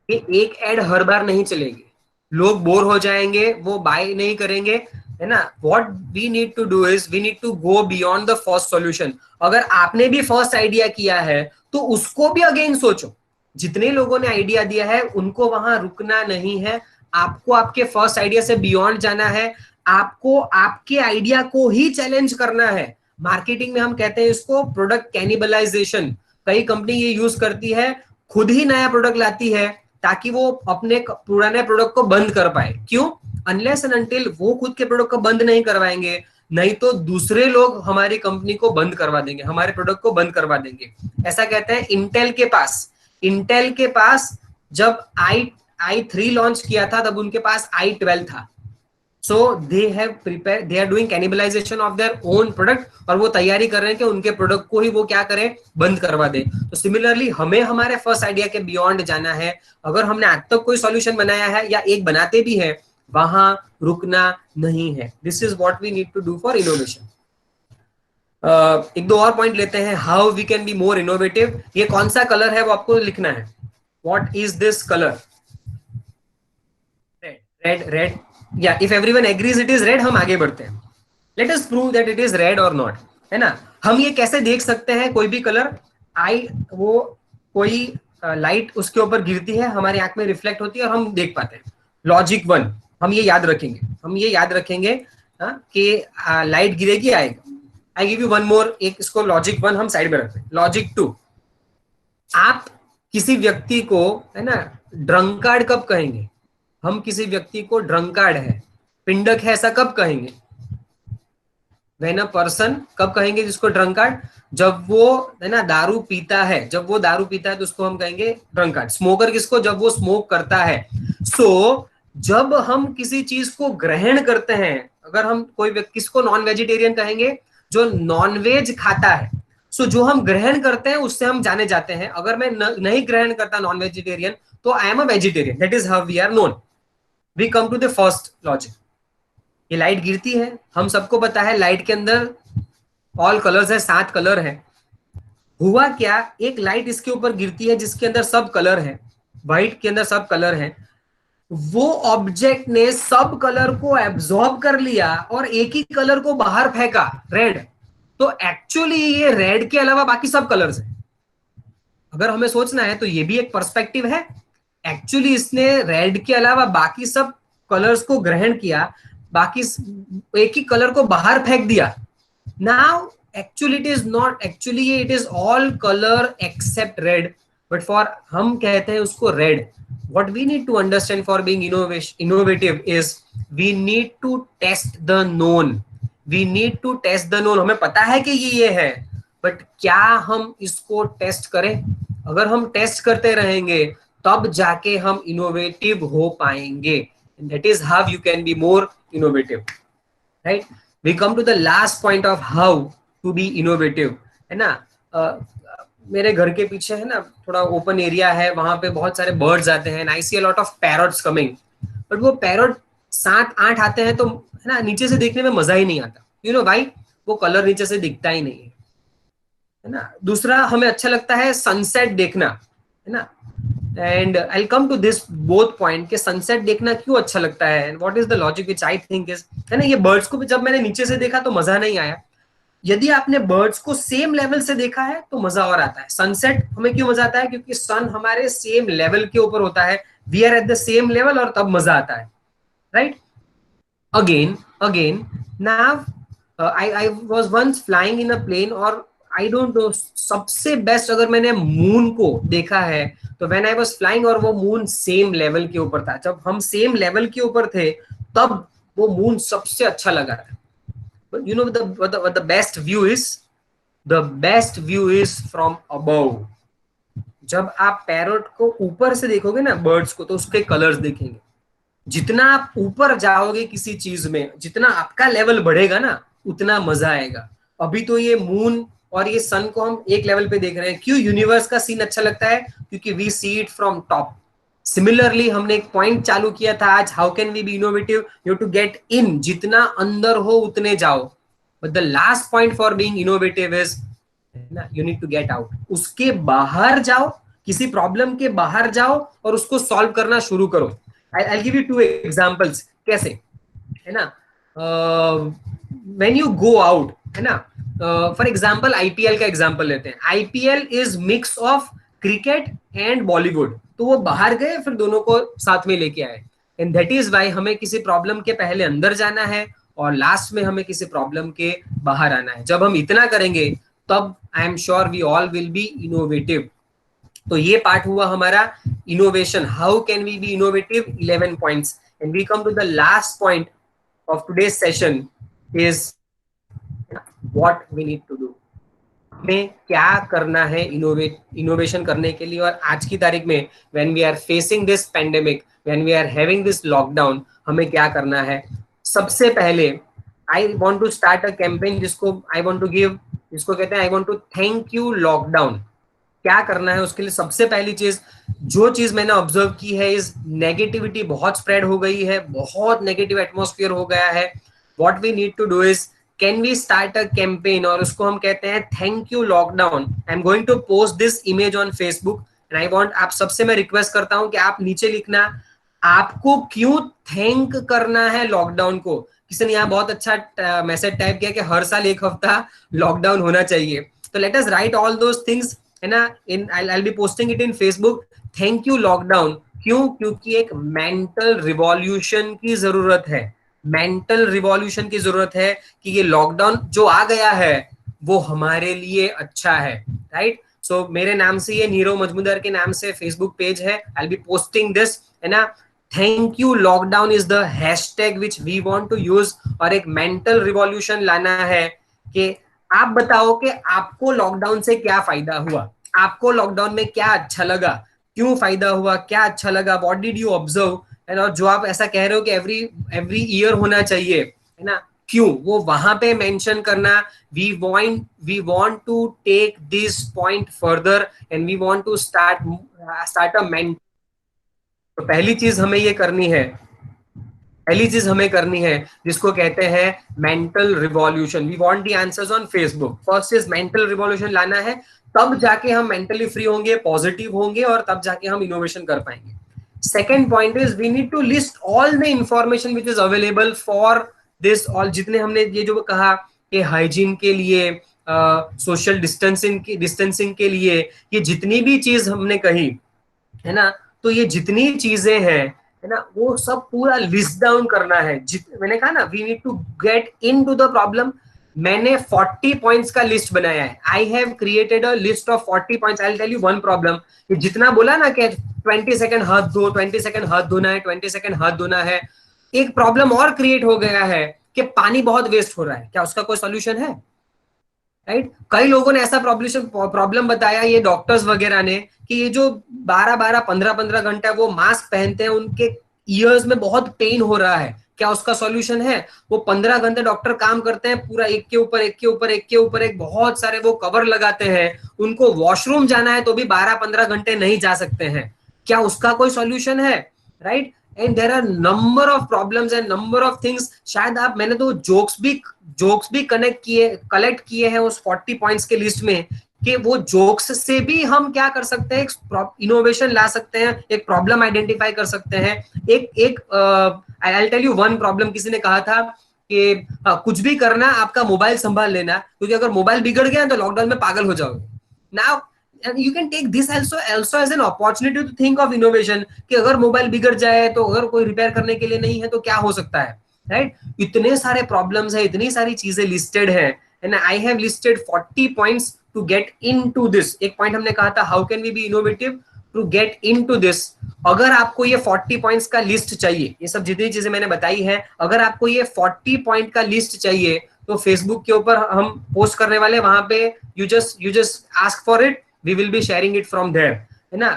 ये एक ऐड हर बार नहीं चलेगी, लोग बोर हो जाएंगे, वो बाय नहीं करेंगे, है ना। What we need to do is we need to go beyond the first solution. अगर आपने भी फर्स्ट आइडिया किया है तो उसको भी अगेन सोचो, जितने लोगों ने आइडिया दिया है उनको वहां रुकना नहीं है, आपको आपके फर्स्ट आइडिया से बियॉन्ड जाना है, आपको आपके आइडिया को ही चैलेंज करना है। मार्केटिंग में हम कहते हैं इसको प्रोडक्ट कैनिबलाइजेशन। कई कंपनी ये यूज करती है, खुद ही नया प्रोडक्ट लाती है ताकि वो अपने पुराने प्रोडक्ट को बंद कर पाए। क्यों? अनलेस एंड अनटिल वो खुद के प्रोडक्ट को बंद नहीं करवाएंगे, नहीं तो दूसरे लोग हमारी कंपनी को बंद करवा देंगे, हमारे प्रोडक्ट को बंद करवा देंगे। ऐसा कहते हैं इंटेल के पास जब i3 लॉन्च किया था तब उनके पास i12 था। So they have prepare, they are doing cannibalization of their own product, और वो तैयारी कर रहे हैं कि उनके प्रोडक्ट को ही वो क्या करें, बंद करवा दे। तो सिमिलरली हमें हमारे फर्स्ट आइडिया के बियॉन्ड जाना है। अगर हमने आज तक कोई सॉल्यूशन बनाया है या एक बनाते भी है, वहां रुकना नहीं है। This is what we need to do for innovation. एक दो और पॉइंट लेते हैं, how we can be more innovative. ये कौन सा कलर है वो आपको लिखना है, what is this colour, red, red, या if everyone agrees it is red, हम आगे बढ़ते हैं। Let us prove that it is red और नॉट, है ना। हम ये कैसे देख सकते हैं कोई भी कलर, वो कोई लाइट उसके ऊपर गिरती है, हमारी आंख में रिफ्लेक्ट होती है और हम देख पाते हैं। लॉजिक 1 हम ये याद रखेंगे, कि लाइट गिरेगी आएगा। I give you one more, एक इसको लॉजिक 1 हम साइड में रखते हैं। लॉजिक 2, आप किसी व्यक्ति को, है ना, ड्रंकार्ड कब कहेंगे? हम किसी व्यक्ति को ड्रंकार्ड है, पिंडक है, ऐसा कब कहेंगे? व्हेन अ पर्सन, कब कहेंगे जिसको ड्रंकार्ड? जब वो, है ना, दारू पीता है, जब वो दारू पीता है तो उसको हम कहेंगे ड्रंकार्ड। स्मोकर किसको? जब वो स्मोक करता है। सो जब हम किसी चीज को ग्रहण करते हैं, अगर हम कोई व्यक्ति, किसको नॉन वेजिटेरियन कहेंगे? जो नॉन वेज खाता है। सो जो हम ग्रहण करते हैं उससे हम जाने जाते हैं। अगर मैं नहीं ग्रहण करता नॉन वेजिटेरियन, तो I am a vegetarian, that is how we are known. We come to the first logic. ये लाइट गिरती है, हम सबको पता है लाइट के अंदर ऑल कलर्स है, 7 कलर है। हुआ क्या, एक लाइट इसके ऊपर गिरती है जिसके अंदर सब कलर है, व्हाइट के अंदर सब कलर है। वो ऑब्जेक्ट ने सब कलर को एब्जॉर्ब कर लिया और एक ही कलर को बाहर फेंका, रेड। तो एक्चुअली ये रेड के अलावा बाकी सब कलर्स हैं। अगर हमें सोचना है तो ये भी एक पर्सपेक्टिव है। एक्चुअली इसने रेड के अलावा बाकी सब कलर्स को ग्रहण किया, बाकी एक ही कलर को बाहर फेंक दिया। Now actually it is not, actually it is all colour except red, but for, हम कहते हैं उसको red. What we need to understand for being innovative is we need to test the known. We need to test the known. हमें पता है कि ये है, बट क्या हम इसको टेस्ट करें? अगर हम टेस्ट करते रहेंगे तब जाके हम इनोवेटिव हो पाएंगे। That is how you can be more innovative, right? We come to the last point of how to be innovative, है ना। मेरे घर के पीछे, है ना, थोड़ा ओपन एरिया है, वहां पे बहुत सारे बर्ड्स आते हैं, I see a lot of parrots coming. But वो पैरट 7-8 आते हैं तो, है ना, नीचे से देखने में मजा ही नहीं आता। You know why? वो कलर नीचे से दिखता ही नहीं है ना। दूसरा, हमें अच्छा लगता है सनसेट देखना, है ना। And I come to this both point कि सनसेट देखना क्यों अच्छा लगता है, and what is the logic which I think is, है ना, ये बर्ड्स को भी जब मैंने नीचे से देखा तो मजा नहीं आया। यदि आपने बर्ड्स को सेम लेवल से देखा है तो मजा और आता है। सनसेट हमें क्यों मजा आता है? क्योंकि सन हमारे सेम लेवल के ऊपर होता है, we are at the same level, और तब मजा आता है, right. Again now I was once flying in a plane, और आई डोंट नो, सबसे बेस्ट अगर मैंने मून को देखा है तो व्हेन आई वाज फ्लाइंग और वो मून सेम लेवल के ऊपर था, जब हम सेम लेवल के ऊपर थे तब वो मून सबसे अच्छा लगा था। But you know what the best view is? The best view is from above. जब आप पैरट को ऊपर से देखोगे ना, बर्ड्स को, तो उसके कलर्स देखेंगे। जितना आप ऊपर जाओगे किसी चीज में, जितना आपका लेवल बढ़ेगा ना, उतना मजा आएगा। अभी तो ये मून और ये सन को हम एक लेवल पे देख रहे हैं। क्यों यूनिवर्स का सीन अच्छा लगता है? क्योंकि we see it from top. Similarly हमने एक पॉइंट चालू किया था आज, how can we be innovative? You to get in, जितना अंदर हो उतने जाओ। But the last point for being innovative is, you need to get out. उसके बाहर जाओ, किसी प्रॉब्लम के बाहर जाओ और उसको सॉल्व करना शुरू करो। I'll give you 2 examples. कैसे, है ना, when you go out, है ना, फॉर एग्जाम्पल IPL का एग्जाम्पल लेते हैं। IPL is mix of cricket and Bollywood. तो वो बाहर गए, फिर दोनों को साथ में लेके आए, एंड दैट इज वाई हमें किसी प्रॉब्लम के पहले अंदर जाना है और लास्ट में हमें किसी प्रॉब्लम के बाहर आना है। जब हम इतना करेंगे तब I am sure we all will be innovative. तो ये पार्ट हुआ हमारा innovation, how can we be innovative, 11 points. And we come to the last point of today's session is what we need to do. हमें क्या करना है innovation करने के लिए। और आज की तारीख में when we are facing this pandemic, when we are having this lockdown, हमें क्या करना है? सबसे पहले I want to start a campaign जिसको आई वॉन्ट टू गिव, जिसको कहते हैं I want to thank you lockdown. क्या करना है उसके लिए? सबसे पहली चीज, जो चीज मैंने ऑब्जर्व की है, इस नेगेटिविटी बहुत स्प्रेड हो गई है, बहुत नेगेटिव एटमॉस्फेयर हो गया है। What we need to do is, can we start a campaign, और उसको हम कहते हैं thank you lockdown. I am going to post this image on Facebook and I want, आप सबसे मैं रिक्वेस्ट करता हूं कि आप नीचे लिखना आपको क्यों थैंक करना है लॉकडाउन को। किसी ने यहाँ बहुत अच्छा मैसेज टाइप किया कि हर साल एक हफ्ता लॉकडाउन होना चाहिए। तो let us write all those things, है ना, in I be posting it in Facebook. Thank you lockdown. क्यों? क्योंकि एक मेंटल रिवॉल्यूशन की जरूरत है, मेंटल रिवॉल्यूशन की जरूरत है कि ये लॉकडाउन जो आ गया है वो हमारे लिए अच्छा है, राइट। सो मेरे नाम से, ये नीरव मजमूदार के नाम से फेसबुक पेज है, आई बी पोस्टिंग दिस, है ना। Thank you lockdown is the hashtag which we want to use, और एक मेंटल रिवॉल्यूशन लाना है कि आप बताओ कि आपको लॉकडाउन से क्या फायदा हुआ, आपको लॉकडाउन में क्या अच्छा लगा, क्यों फायदा हुआ, क्या अच्छा लगा, व्हाट डिड यू ऑब्जर्व, है। और जो आप ऐसा कह रहे हो कि एवरी ईयर होना चाहिए, है ना, क्यों, वो वहां पे मेंशन करना। We want to take this point further and we want to start a mental. तो पहली चीज हमें ये करनी है, पहली चीज हमें करनी है जिसको कहते हैं mental revolution. We want the answers on Facebook. First is mental revolution लाना है, तब जाके हम मेंटली फ्री होंगे, पॉजिटिव होंगे, और तब जाके हम इनोवेशन कर पाएंगे। Second point is we need to list all the information which is available for this all. जितने हमने ये जो कहा कि हाइजीन के लिए, सोशल डिस्टेंसिंग के लिए, ये जितनी भी चीज हमने कही, है ना, तो ये जितनी चीजें हैं, है ना, वो सब पूरा लिस्ट डाउन करना है। मैंने कहा ना, we need to get in to the problem. मैंने 40 पॉइंट्स का लिस्ट बनाया है। I have created a list of 40 points. I will tell you one problem. ये जितना बोला ना कि 20 सेकंड हाथ धो, 20 सेकंड हाथ धोना है, 20 सेकंड हाथ धोना है, एक प्रॉब्लम और क्रिएट हो गया है कि पानी बहुत वेस्ट हो रहा है। क्या उसका कोई सोल्यूशन है? राइट। कई लोगों ने ऐसा प्रॉब्लम बताया, ये डॉक्टर्स वगैरह ने, कि ये जो 12-12, 15-15 घंटा वो मास्क पहनते हैं, उनके ईयर्स में बहुत पेन हो रहा है। क्या उसका सॉल्यूशन है? वो 15 घंटे डॉक्टर काम करते हैं, पूरा एक के ऊपर एक के ऊपर एक के ऊपर एक बहुत सारे वो कवर लगाते हैं। उनको वॉशरूम जाना है तो भी 12-15 घंटे नहीं जा सकते हैं। क्या उसका कोई सॉल्यूशन है? Right. And there are number of problems and number of things. शायद आप, मैंने तो जोक्स भी कलेक्ट किए हैं उस 40 पॉइंट्स के लिस्ट में, कि वो जोक्स से भी हम क्या कर सकते हैं, एक इनोवेशन ला सकते हैं, एक प्रॉब्लम आइडेंटिफाई कर सकते हैं। एक I will tell you one problem. किसी ने कहा था कि कुछ भी करना, आपका मोबाइल संभाल लेना, क्योंकि अगर मोबाइल बिगड़ गया तो लॉकडाउन में पागल हो जाओगे। Now you can take this also as an opportunity to think of innovation, कि अगर मोबाइल बिगड़ जाए तो अगर कोई रिपेयर करने के लिए नहीं है तो क्या हो सकता है, राइट। इतने सारे प्रॉब्लम्स है, इतनी सारी चीजें लिस्टेड है, and I have listed 40 points to get into this. एक पॉइंट हमने कहा था, how can we be innovative to get into this. अगर आपको ये 40 पॉइंट्स का लिस्ट चाहिए, ये सब जितनी चीजें मैंने बताई है, अगर आपको ये 40 पॉइंट का लिस्ट चाहिए तो फेसबुक के ऊपर हम पोस्ट करने वाले, वहां पे you just ask for it, we will be sharing it from there, है ना।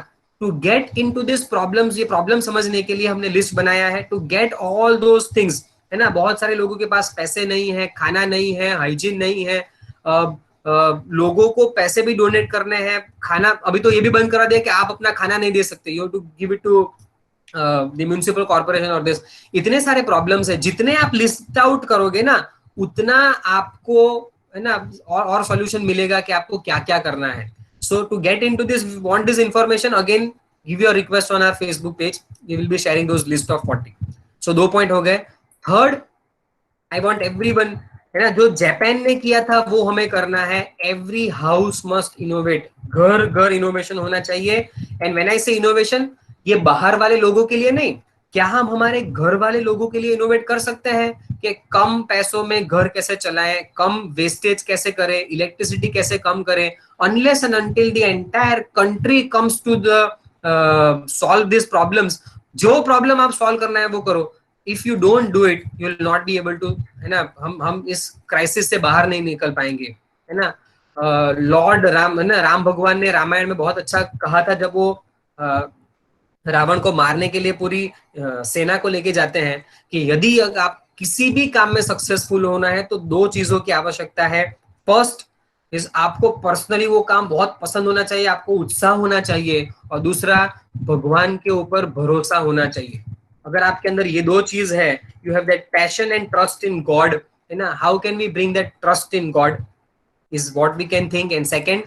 to get into this problems, ये प्रॉब्लम समझने के लिए हमने लिस्ट बनाया है, to get all those things, है ना। बहुत सारे लोगों के पास पैसे नहीं है, खाना नहीं है, हाइजीन नहीं है, लोगों को पैसे भी डोनेट करने हैं, खाना अभी तो ये भी बंद करा दिया कि आप अपना खाना नहीं दे सकते, you have to give it to the municipal corporation और दिस। इतने सारे प्रॉब्लम्स है, जितने आप लिस्ट आउट करोगे ना, उतना आपको, है ना, और सॉल्यूशन मिलेगा कि आपको क्या क्या करना है। So to get into this, we want this information, again give your request on our Facebook page, we will be sharing those list of 40. So 2 point हो गए। थर्ड, I want everyone, है ना, जो जापान ने किया था वो हमें करना है। एवरी हाउस मस्ट इनोवेट, घर घर इनोवेशन होना चाहिए। एंड व्हेन आई से इनोवेशन, ये बाहर वाले लोगों के लिए नहीं, क्या हम हमारे घर वाले लोगों के लिए इनोवेट कर सकते हैं कि कम पैसों में घर कैसे चलाएं, कम वेस्टेज कैसे करें, इलेक्ट्रिसिटी कैसे कम करें। Unless and until the entire country comes to the solve this problems, जो प्रॉब्लम आप सॉल्व करना है वो करो। If you don't do it, you will not be able to, है ना, हम इस क्राइसिस से बाहर नहीं निकल पाएंगे, है ना। लॉर्ड राम, है ना, राम भगवान ने रामायण में बहुत अच्छा कहा था, जब वो रावण को मारने के लिए पूरी सेना को लेके जाते हैं, कि यदि आप किसी भी काम में सक्सेसफुल होना है तो दो चीजों की आवश्यकता है. फर्स्ट इज आपको पर्सनली वो काम बहुत पसंद होना चाहिए, आपको उत्साह होना चाहिए, और दूसरा भगवान के ऊपर भरोसा होना चाहिए. अगर आपके अंदर ये दो चीज है, you have that passion and trust in God, है ना. How can we bring that trust in God is what we can think. And second,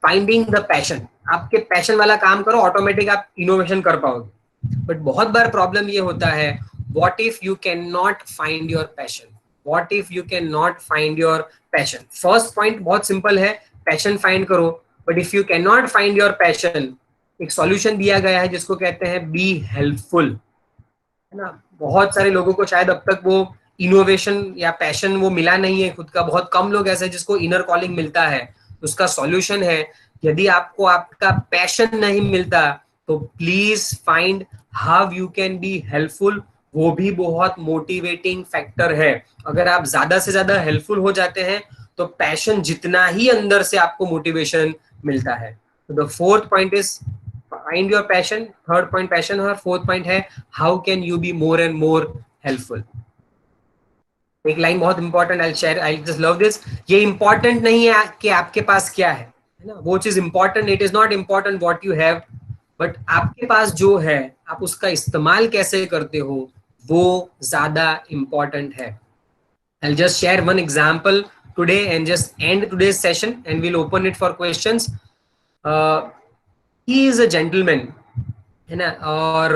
finding the passion. आपके पैशन वाला काम करो, ऑटोमेटिक आप इनोवेशन कर पाओगे. बट बहुत बार प्रॉब्लम ये होता है, what if you can not find your passion, what if you can not find your passion. First point बहुत सिंपल है, पैशन फाइंड करो. But if you can not find your passion, एक solution दिया गया है जिसको कहते हैं बी हेल्पफुल, है ना. बहुत सारे लोगों को शायद अब तक वो इनोवेशन या पैशन वो मिला नहीं है खुद का. बहुत कम लोग ऐसे जिसको इनर कॉलिंग मिलता है. उसका सॉल्यूशन है, यदि आपको आपका पैशन नहीं मिलता तो please find how you can be helpful. वो भी बहुत मोटिवेटिंग फैक्टर है. अगर आप ज्यादा से ज्यादा हेल्पफुल हो जाते हैं तो पैशन जितना ही अंदर से आपको मोटिवेशन मिलता है. तो the fourth point is find your passion, third point passion, और fourth point है how can you be more and more helpful. एक लाइन बहुत important, I share, I just love this. ये इंपॉर्टेंट नहीं है कि आपके पास क्या है ना, वो चीज important. It is not important what you have, but आपके पास जो है आप उसका इस्तेमाल कैसे करते हो वो ज्यादा इंपॉर्टेंट है. I'll just share one example today and just end today's session and we'll open it for questions. He is a gentleman, है ना, और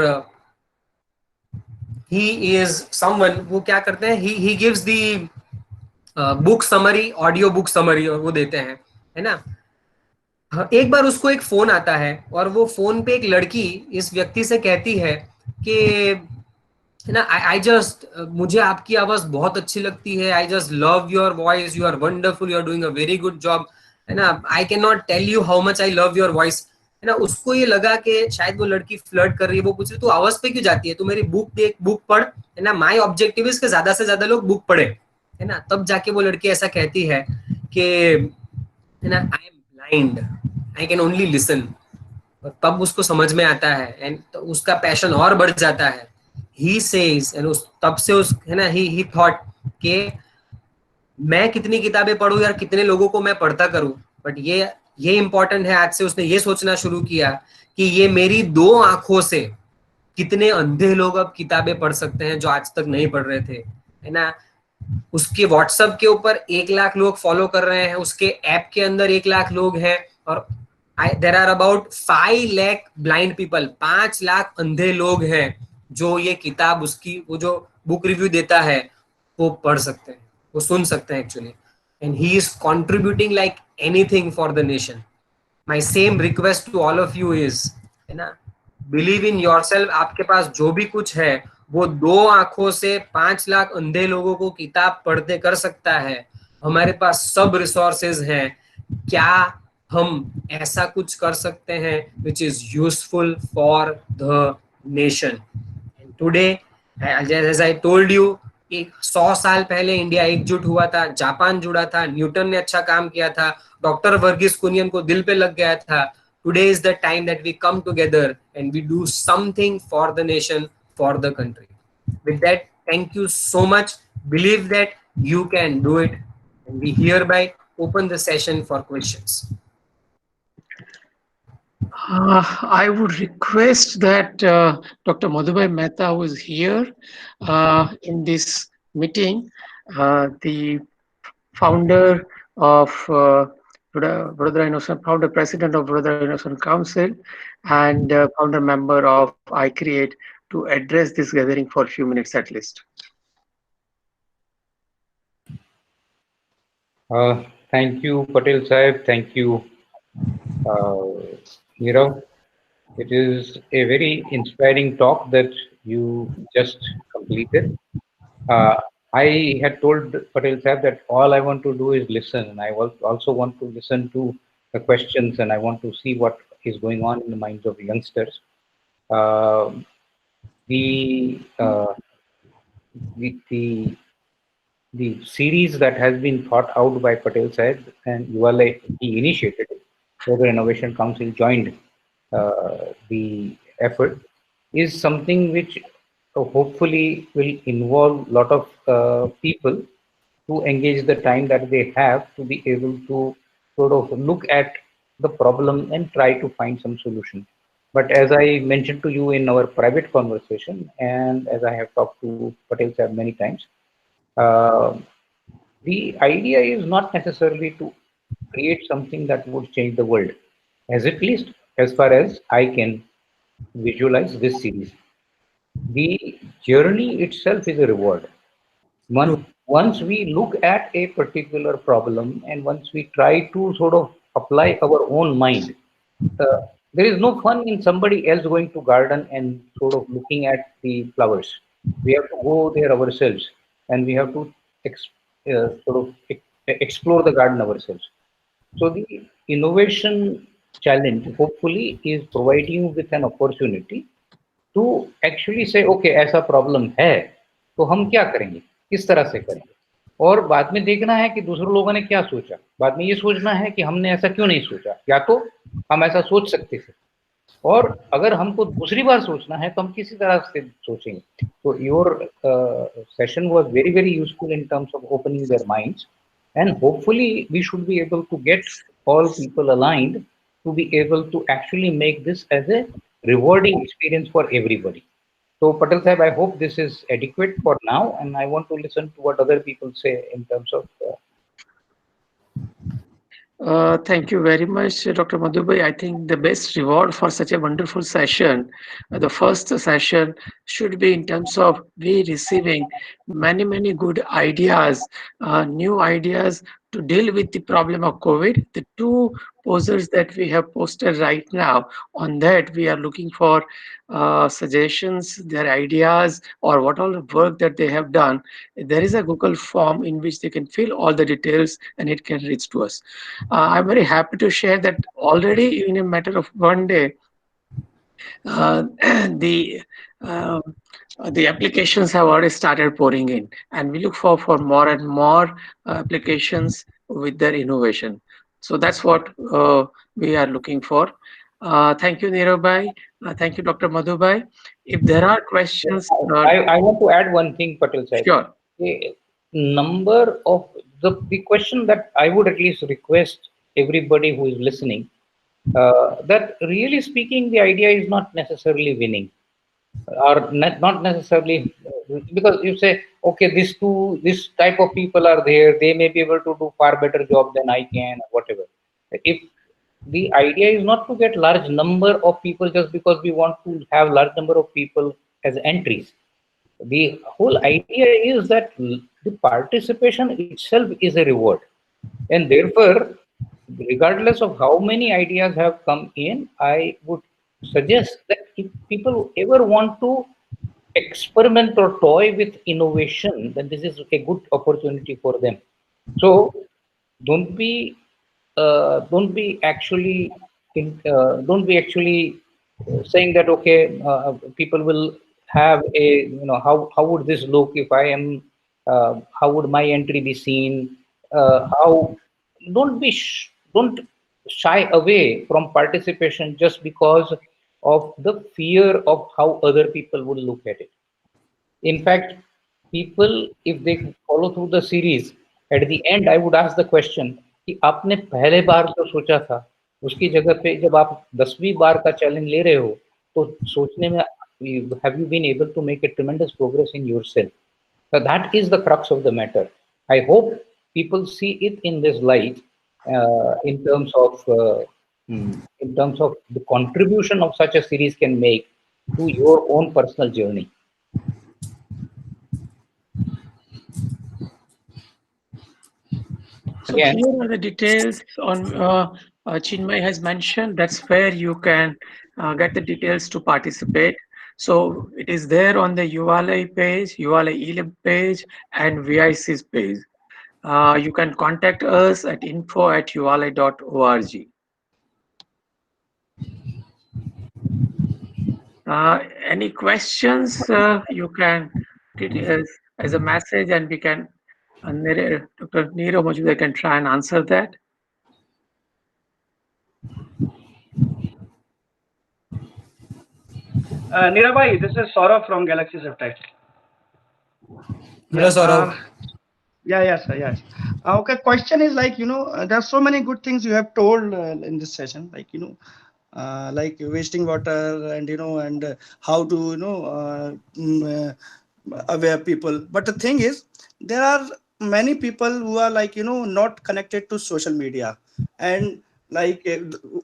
he is someone, वो क्या करते हैं, he gives the book summary, audio book summary, और वो देते हैं, है ना. एक बार उसको एक फोन आता है और वो फोन पे एक लड़की इस व्यक्ति से कहती है कि, है ना, आई जस्ट, मुझे आपकी आवाज बहुत अच्छी लगती है, I just love your voice, you are wonderful, you are doing a very good job, है ना, I can not tell you how much I love your voice, है ना. उसको ये लगा कि शायद वो लड़की फ्लर्ट कर रही है. वो पूछ रही तू आवाज पे क्यों जाती है, तू मेरी बुक देख, बुक पढ़, है ना. माय ऑब्जेक्टिव इज कि ज्यादा से ज्यादा लोग बुक पढ़े, है ना. तब जाके वो लड़की ऐसा कहती है कि, है ना, I am blind, I can only listen. तब उसको समझ में आता है एंड तो उसका पैशन और बढ़ जाता है. He says, and तब से उस, है ना, he thought कि मैं कितनी किताबें पढूं यार, कितने लोगों को मैं पढ़ता करूं, बट ये इंपॉर्टेंट है. आज से उसने ये सोचना शुरू किया कि ये मेरी दो आंखों से कितने अंधे लोग अब किताबें पढ़ सकते हैं जो आज तक नहीं पढ़ रहे थे, है ना. उसके व्हाट्सएप के ऊपर 1 लाख लोग फॉलो कर रहे हैं, उसके ऐप के अंदर 1 लाख लोग हैं, और there are about 5 lakh blind people, 5 lakh अंधे लोग हैं जो ये किताब, उसकी वो जो बुक रिव्यू देता है वो पढ़ सकते हैं, वो सुन सकते हैं actually. And he is contributing like anything for the nation. My same request to all of you is, है ना, बिलीव इन योरसेल्फ. आपके पास जो भी कुछ है वो 2 आंखों से 5 लाख अंधे लोगों को किताब पढ़ते कर सकता है. हमारे पास सब रिसोर्सेज हैं. क्या हम ऐसा कुछ कर सकते हैं which is useful for the nation. Today as I told you, 100 साल पहले इंडिया एकजुट हुआ था, जापान जुड़ा था, न्यूटन ने अच्छा काम किया था, डॉक्टर वर्गीस कुनियन को दिल पे लग गया था. Today is the time that we come together and we do something for the nation, for the country. With that, thank you so much. Believe that you can do it, and we hereby open the session for questions. I would request that Dr. Madhubhai Mehta, who is here in this meeting, the founder of Vadodara Innovation, founder president of Vadodara Innovation Council, and founder member of iCreate, to address this gathering for a few minutes at least. Thank you, Patel Sahib. Thank you, Nirav. It is a very inspiring talk that you just completed. I had told Patel Sahib that all I want to do is listen, and I also want to listen to the questions, and I want to see what is going on in the minds of youngsters. The series that has been thought out by Patel Sahib, and Yuval, he initiated it, Vadodara Innovation Council joined the effort, is something which hopefully will involve a lot of people to engage the time that they have to be able to sort of look at the problem and try to find some solution. But as I mentioned to you in our private conversation, and as I have talked to Patel sir many times, uh, the idea is not necessarily to create something that would change the world, as at least as far as I can visualize this series. The journey itself is a reward. Once we look at a particular problem and once we try to sort of apply our own mind, uh, there is no fun in somebody else going to garden and sort of looking at the flowers. We have to go there ourselves and we have to sort of explore the garden ourselves. So the innovation challenge hopefully is providing you with an opportunity to actually say okay ऐसा problem है तो हम क्या करेंगे किस तरह से करेंगे और बाद में देखना है कि दूसरे लोगों ने क्या सोचा बाद में ये सोचना है कि हमने ऐसा क्यों नहीं सोचा या तो हम ऐसा सोच सकते थे और अगर हमको दूसरी बार सोचना है तो हम किसी तरह से सोचेंगे तो your session was very very useful in terms of opening their minds and hopefully we should be able to get all people aligned to be able to actually make this as a rewarding experience for everybody. So Patel Sahib, I hope this is adequate for now and I want to listen to what other people say in terms of Thank you very much, Dr. Madhubhai. I think the best reward for such a wonderful session, the first session should be in terms of we receiving many, many good ideas, new ideas to deal with the problem of COVID. The two posters that we have posted right now, on that we are looking for suggestions, their ideas, or what all the work that they have done. There is a Google form in which they can fill all the details and it can reach to us. I'm very happy to share that already in a matter of one day, uh, the uh, the applications have already started pouring in, and we look for more and more applications with their innovation. So that's what we are looking for. Thank you, Nirabai. Thank you, Dr. Madhubai. If there are questions, I want to add one thing, Patel Sahib. Sure. A number of the question that I would at least request everybody who is listening, that really speaking, the idea is not necessarily winning or not necessarily because you say, okay, this type of people are there, they may be able to do far better job than I can, or whatever. If the idea is not to get large number of people just because we want to have large number of people as entries. The whole idea is that the participation itself is a reward, and therefore regardless of how many ideas have come in, I would suggest that if people ever want to experiment or toy with innovation, then this is a good opportunity for them. So don't be actually saying that okay, people will have a how would this look if I am how would my entry be seen, how don't shy away from participation just because of the fear of how other people would look at it. In fact, people, if they follow through the series, at the end I would ask the question कि आपने पहले बार जो सोचा था उसकी जगह पे जब आप 10वीं बार का चैलेंज ले रहे हो तो सोचने में have you been able to make a tremendous progress in yourself? So that is the crux of the matter. I hope people see it in this light, in terms of the contribution of such a series can make to your own personal journey. So here are the details on Chinmay has mentioned. That's where you can get the details to participate. So it is there on the ULI page, ULI eLib page, and VIC's page. You can contact us at info@uli.org. Any questions? You can get it as a message, and we can. Dr. Neerav Majumdar can try and answer that. Nirabai, this is Saurav from Galaxy Zeptite. Hello, Saurav. Yes, sir, yes. Okay, question is like, there are so many good things you have told in this session, like, like wasting water and, and how to, aware people. But the thing is, there are many people who are like, not connected to social media and like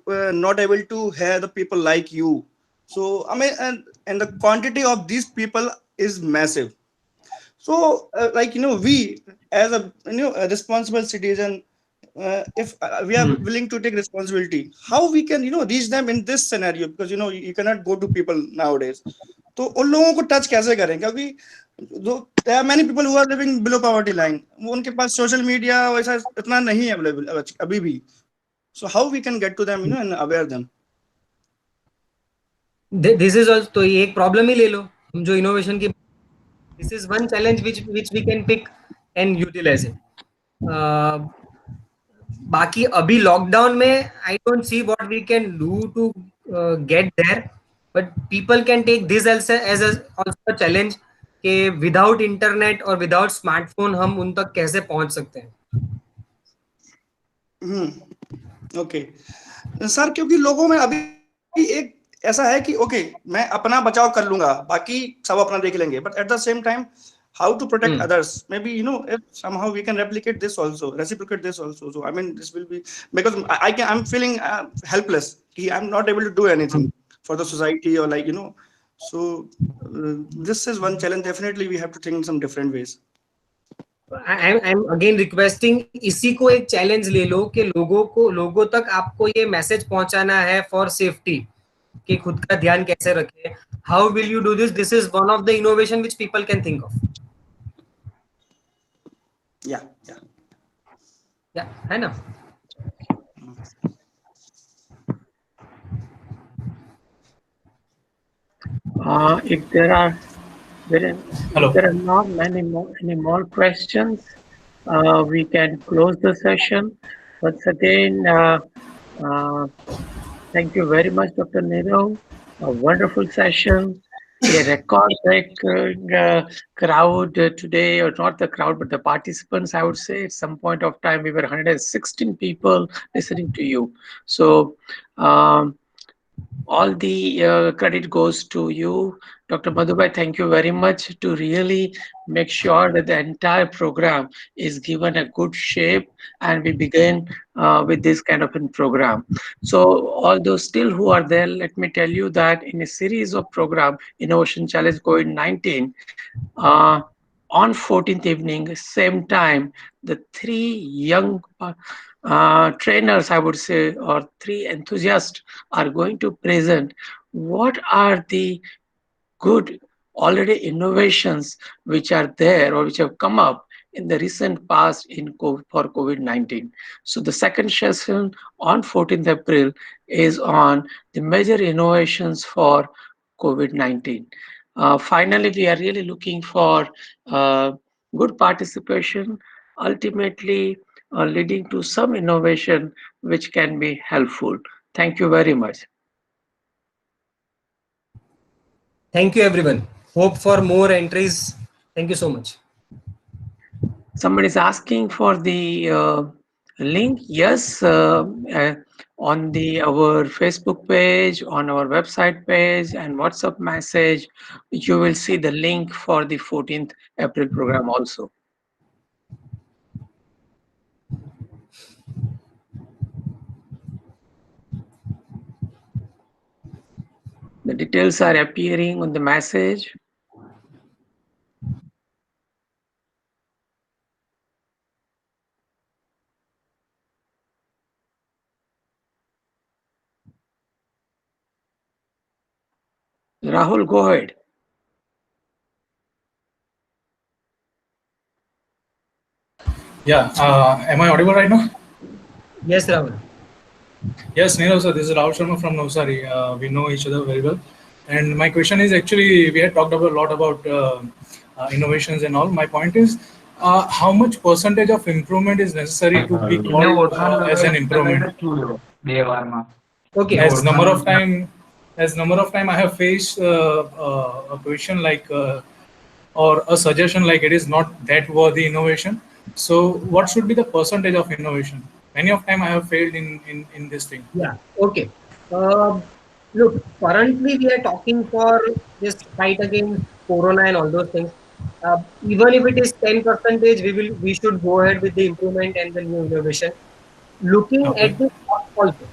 not able to hear the people like you. So, I mean, and the quantity of these people is massive. So, like, we as a responsible citizen, if we are willing to take responsibility, how we can, reach them in this scenario? Because, you cannot go to people nowadays. तो उन लोगों को touch कैसे करें? क्योंकि there are many people who are living below poverty line. वो उनके पास social media वैसा इतना नहीं है available अभी भी. So how we can get to them, and aware them? This is also तो ये एक problem ही ले लो. हम जो innovation की this is one challenge which we can pick and utilize it. बाकी अभी लॉकडाउन में I don't see what we can do to get there, but people can take this as also a challenge कि without internet और without smartphone हम उन तक कैसे पहुंच सकते हैं. ओके सर, क्योंकि लोगों में अभी एक ऐसा है कि ओके मैं अपना बचाव कर लूंगा, बाकी सब अपना देख लेंगे, but at the same time how to protect others, maybe if somehow we can replicate this also, reciprocate this also. So I mean, this will be, because I'm feeling helpless, I'm not able to do anything for the society, or like so this is one challenge. Definitely we have to think in some different ways. I'm again requesting इसी को एक challenge ले लो कि लोगों तक आपको ये message पहुंचाना है फॉर सेफ्टी कि खुद का ध्यान कैसे रखें. How will you do this? This is one of the innovation which people can think of. Yeah, है ना? If there are not any more questions, we can close the session. Once again, thank you very much, Dr. Nirav. A wonderful session. A record-breaking crowd today, or not the crowd, but the participants, I would say. At some point of time, we were 116 people listening to you. So, all the credit goes to you, Dr. Madhubhai. Thank you very much to really make sure that the entire program is given a good shape, and we begin with this kind of a program. So all those still who are there, let me tell you that in a series of program, Innovation Challenge COVID-19, on 14th evening, same time, the 3 young trainers, I would say, or 3 enthusiasts are going to present what are the good already innovations which are there or which have come up in the recent past for COVID-19. So the second session on 14th April is on the major innovations for COVID-19. Finally, we are really looking for good participation, ultimately leading to some innovation which can be helpful. Thank you very much. Thank you, everyone. Hope for more entries. Thank you so much. Somebody is asking for the link. Yes, on our Facebook page, on our website page, and WhatsApp message, you will see the link for the 14th April program also. The details are appearing on the message. Rahul, go ahead. Yeah, am I audible right now? Yes, Rahul. Yes, Nirav sir, this is Rahul Sharma from Navsari. We know each other very well. And my question is, actually, we had talked a lot about innovations and all. My point is, how much percentage of improvement is necessary to be called as an improvement? Okay. As number of time as number of time I have faced a question like or a suggestion like it is not that worthy innovation. So what should be the percentage of innovation? Many of time I have failed in this thing. Yeah. Okay. Look, currently we are talking for this fight against corona and all those things. Even if it is 10%, we should go ahead with the improvement and the new innovation. Looking Okay. at the cost also.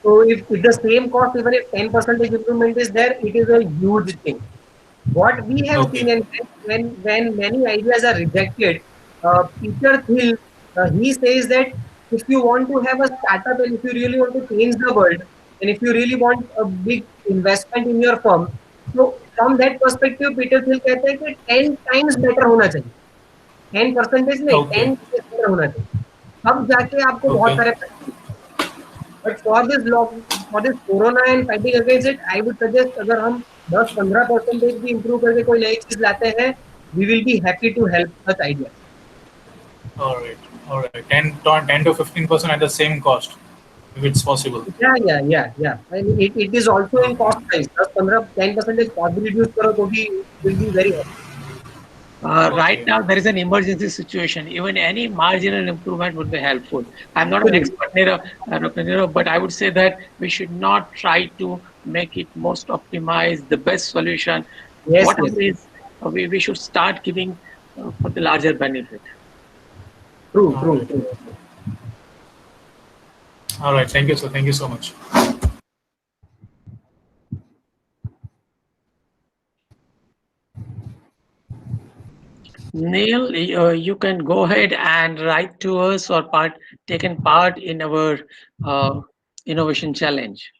So if the same cost, even if 10% improvement is there, it is a huge thing. What we have Okay. seen, and when many ideas are rejected, Peter Thiel, he says that if you want to have a startup and if you really want to change the world, and if you really want a big investment in your firm, so from that perspective, Peter Thiel कहते हैं कि 10 times better होना चाहिए, 10% नहीं, Okay. 10 times better होना चाहिए. तब जाके आपको बहुत Okay. सारे पैसे. But for this corona and fighting against it, I would suggest अगर हम 10-15% भी improve करके कोई नई चीज लाते हैं, we will be happy to help such ideas. All right. 10 to 15% at the same cost, if it's possible. Yeah. And it is also in cost price. 10% cost भी reduce करो तो भी will be very happy. Right now, there is an emergency situation. Even any marginal improvement would be helpful. I'm not an expert, Dr. Nero, but I would say that we should not try to make it most optimized, the best solution. Yes, Whatever yes. is, we should start giving for the larger benefit. True. All right. Thank you, sir. Thank you so much. Neil, you can go ahead and write to us or taken part in our innovation challenge.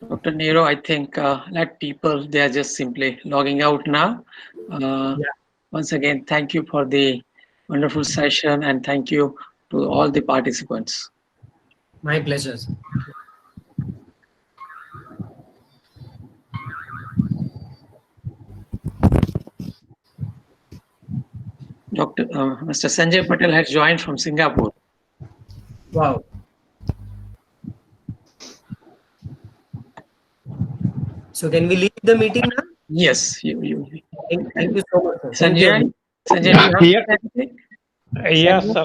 Dr. Nero, I think let people, they are just simply logging out now. Once again, thank you for the wonderful session and thank you to all the participants. My pleasure. Mr. Sanjay Patel has joined from Singapore. Wow. So can we leave the meeting now? Yes. Thank you so much. Sir. Sanjay, do you have anything? Yes, sir.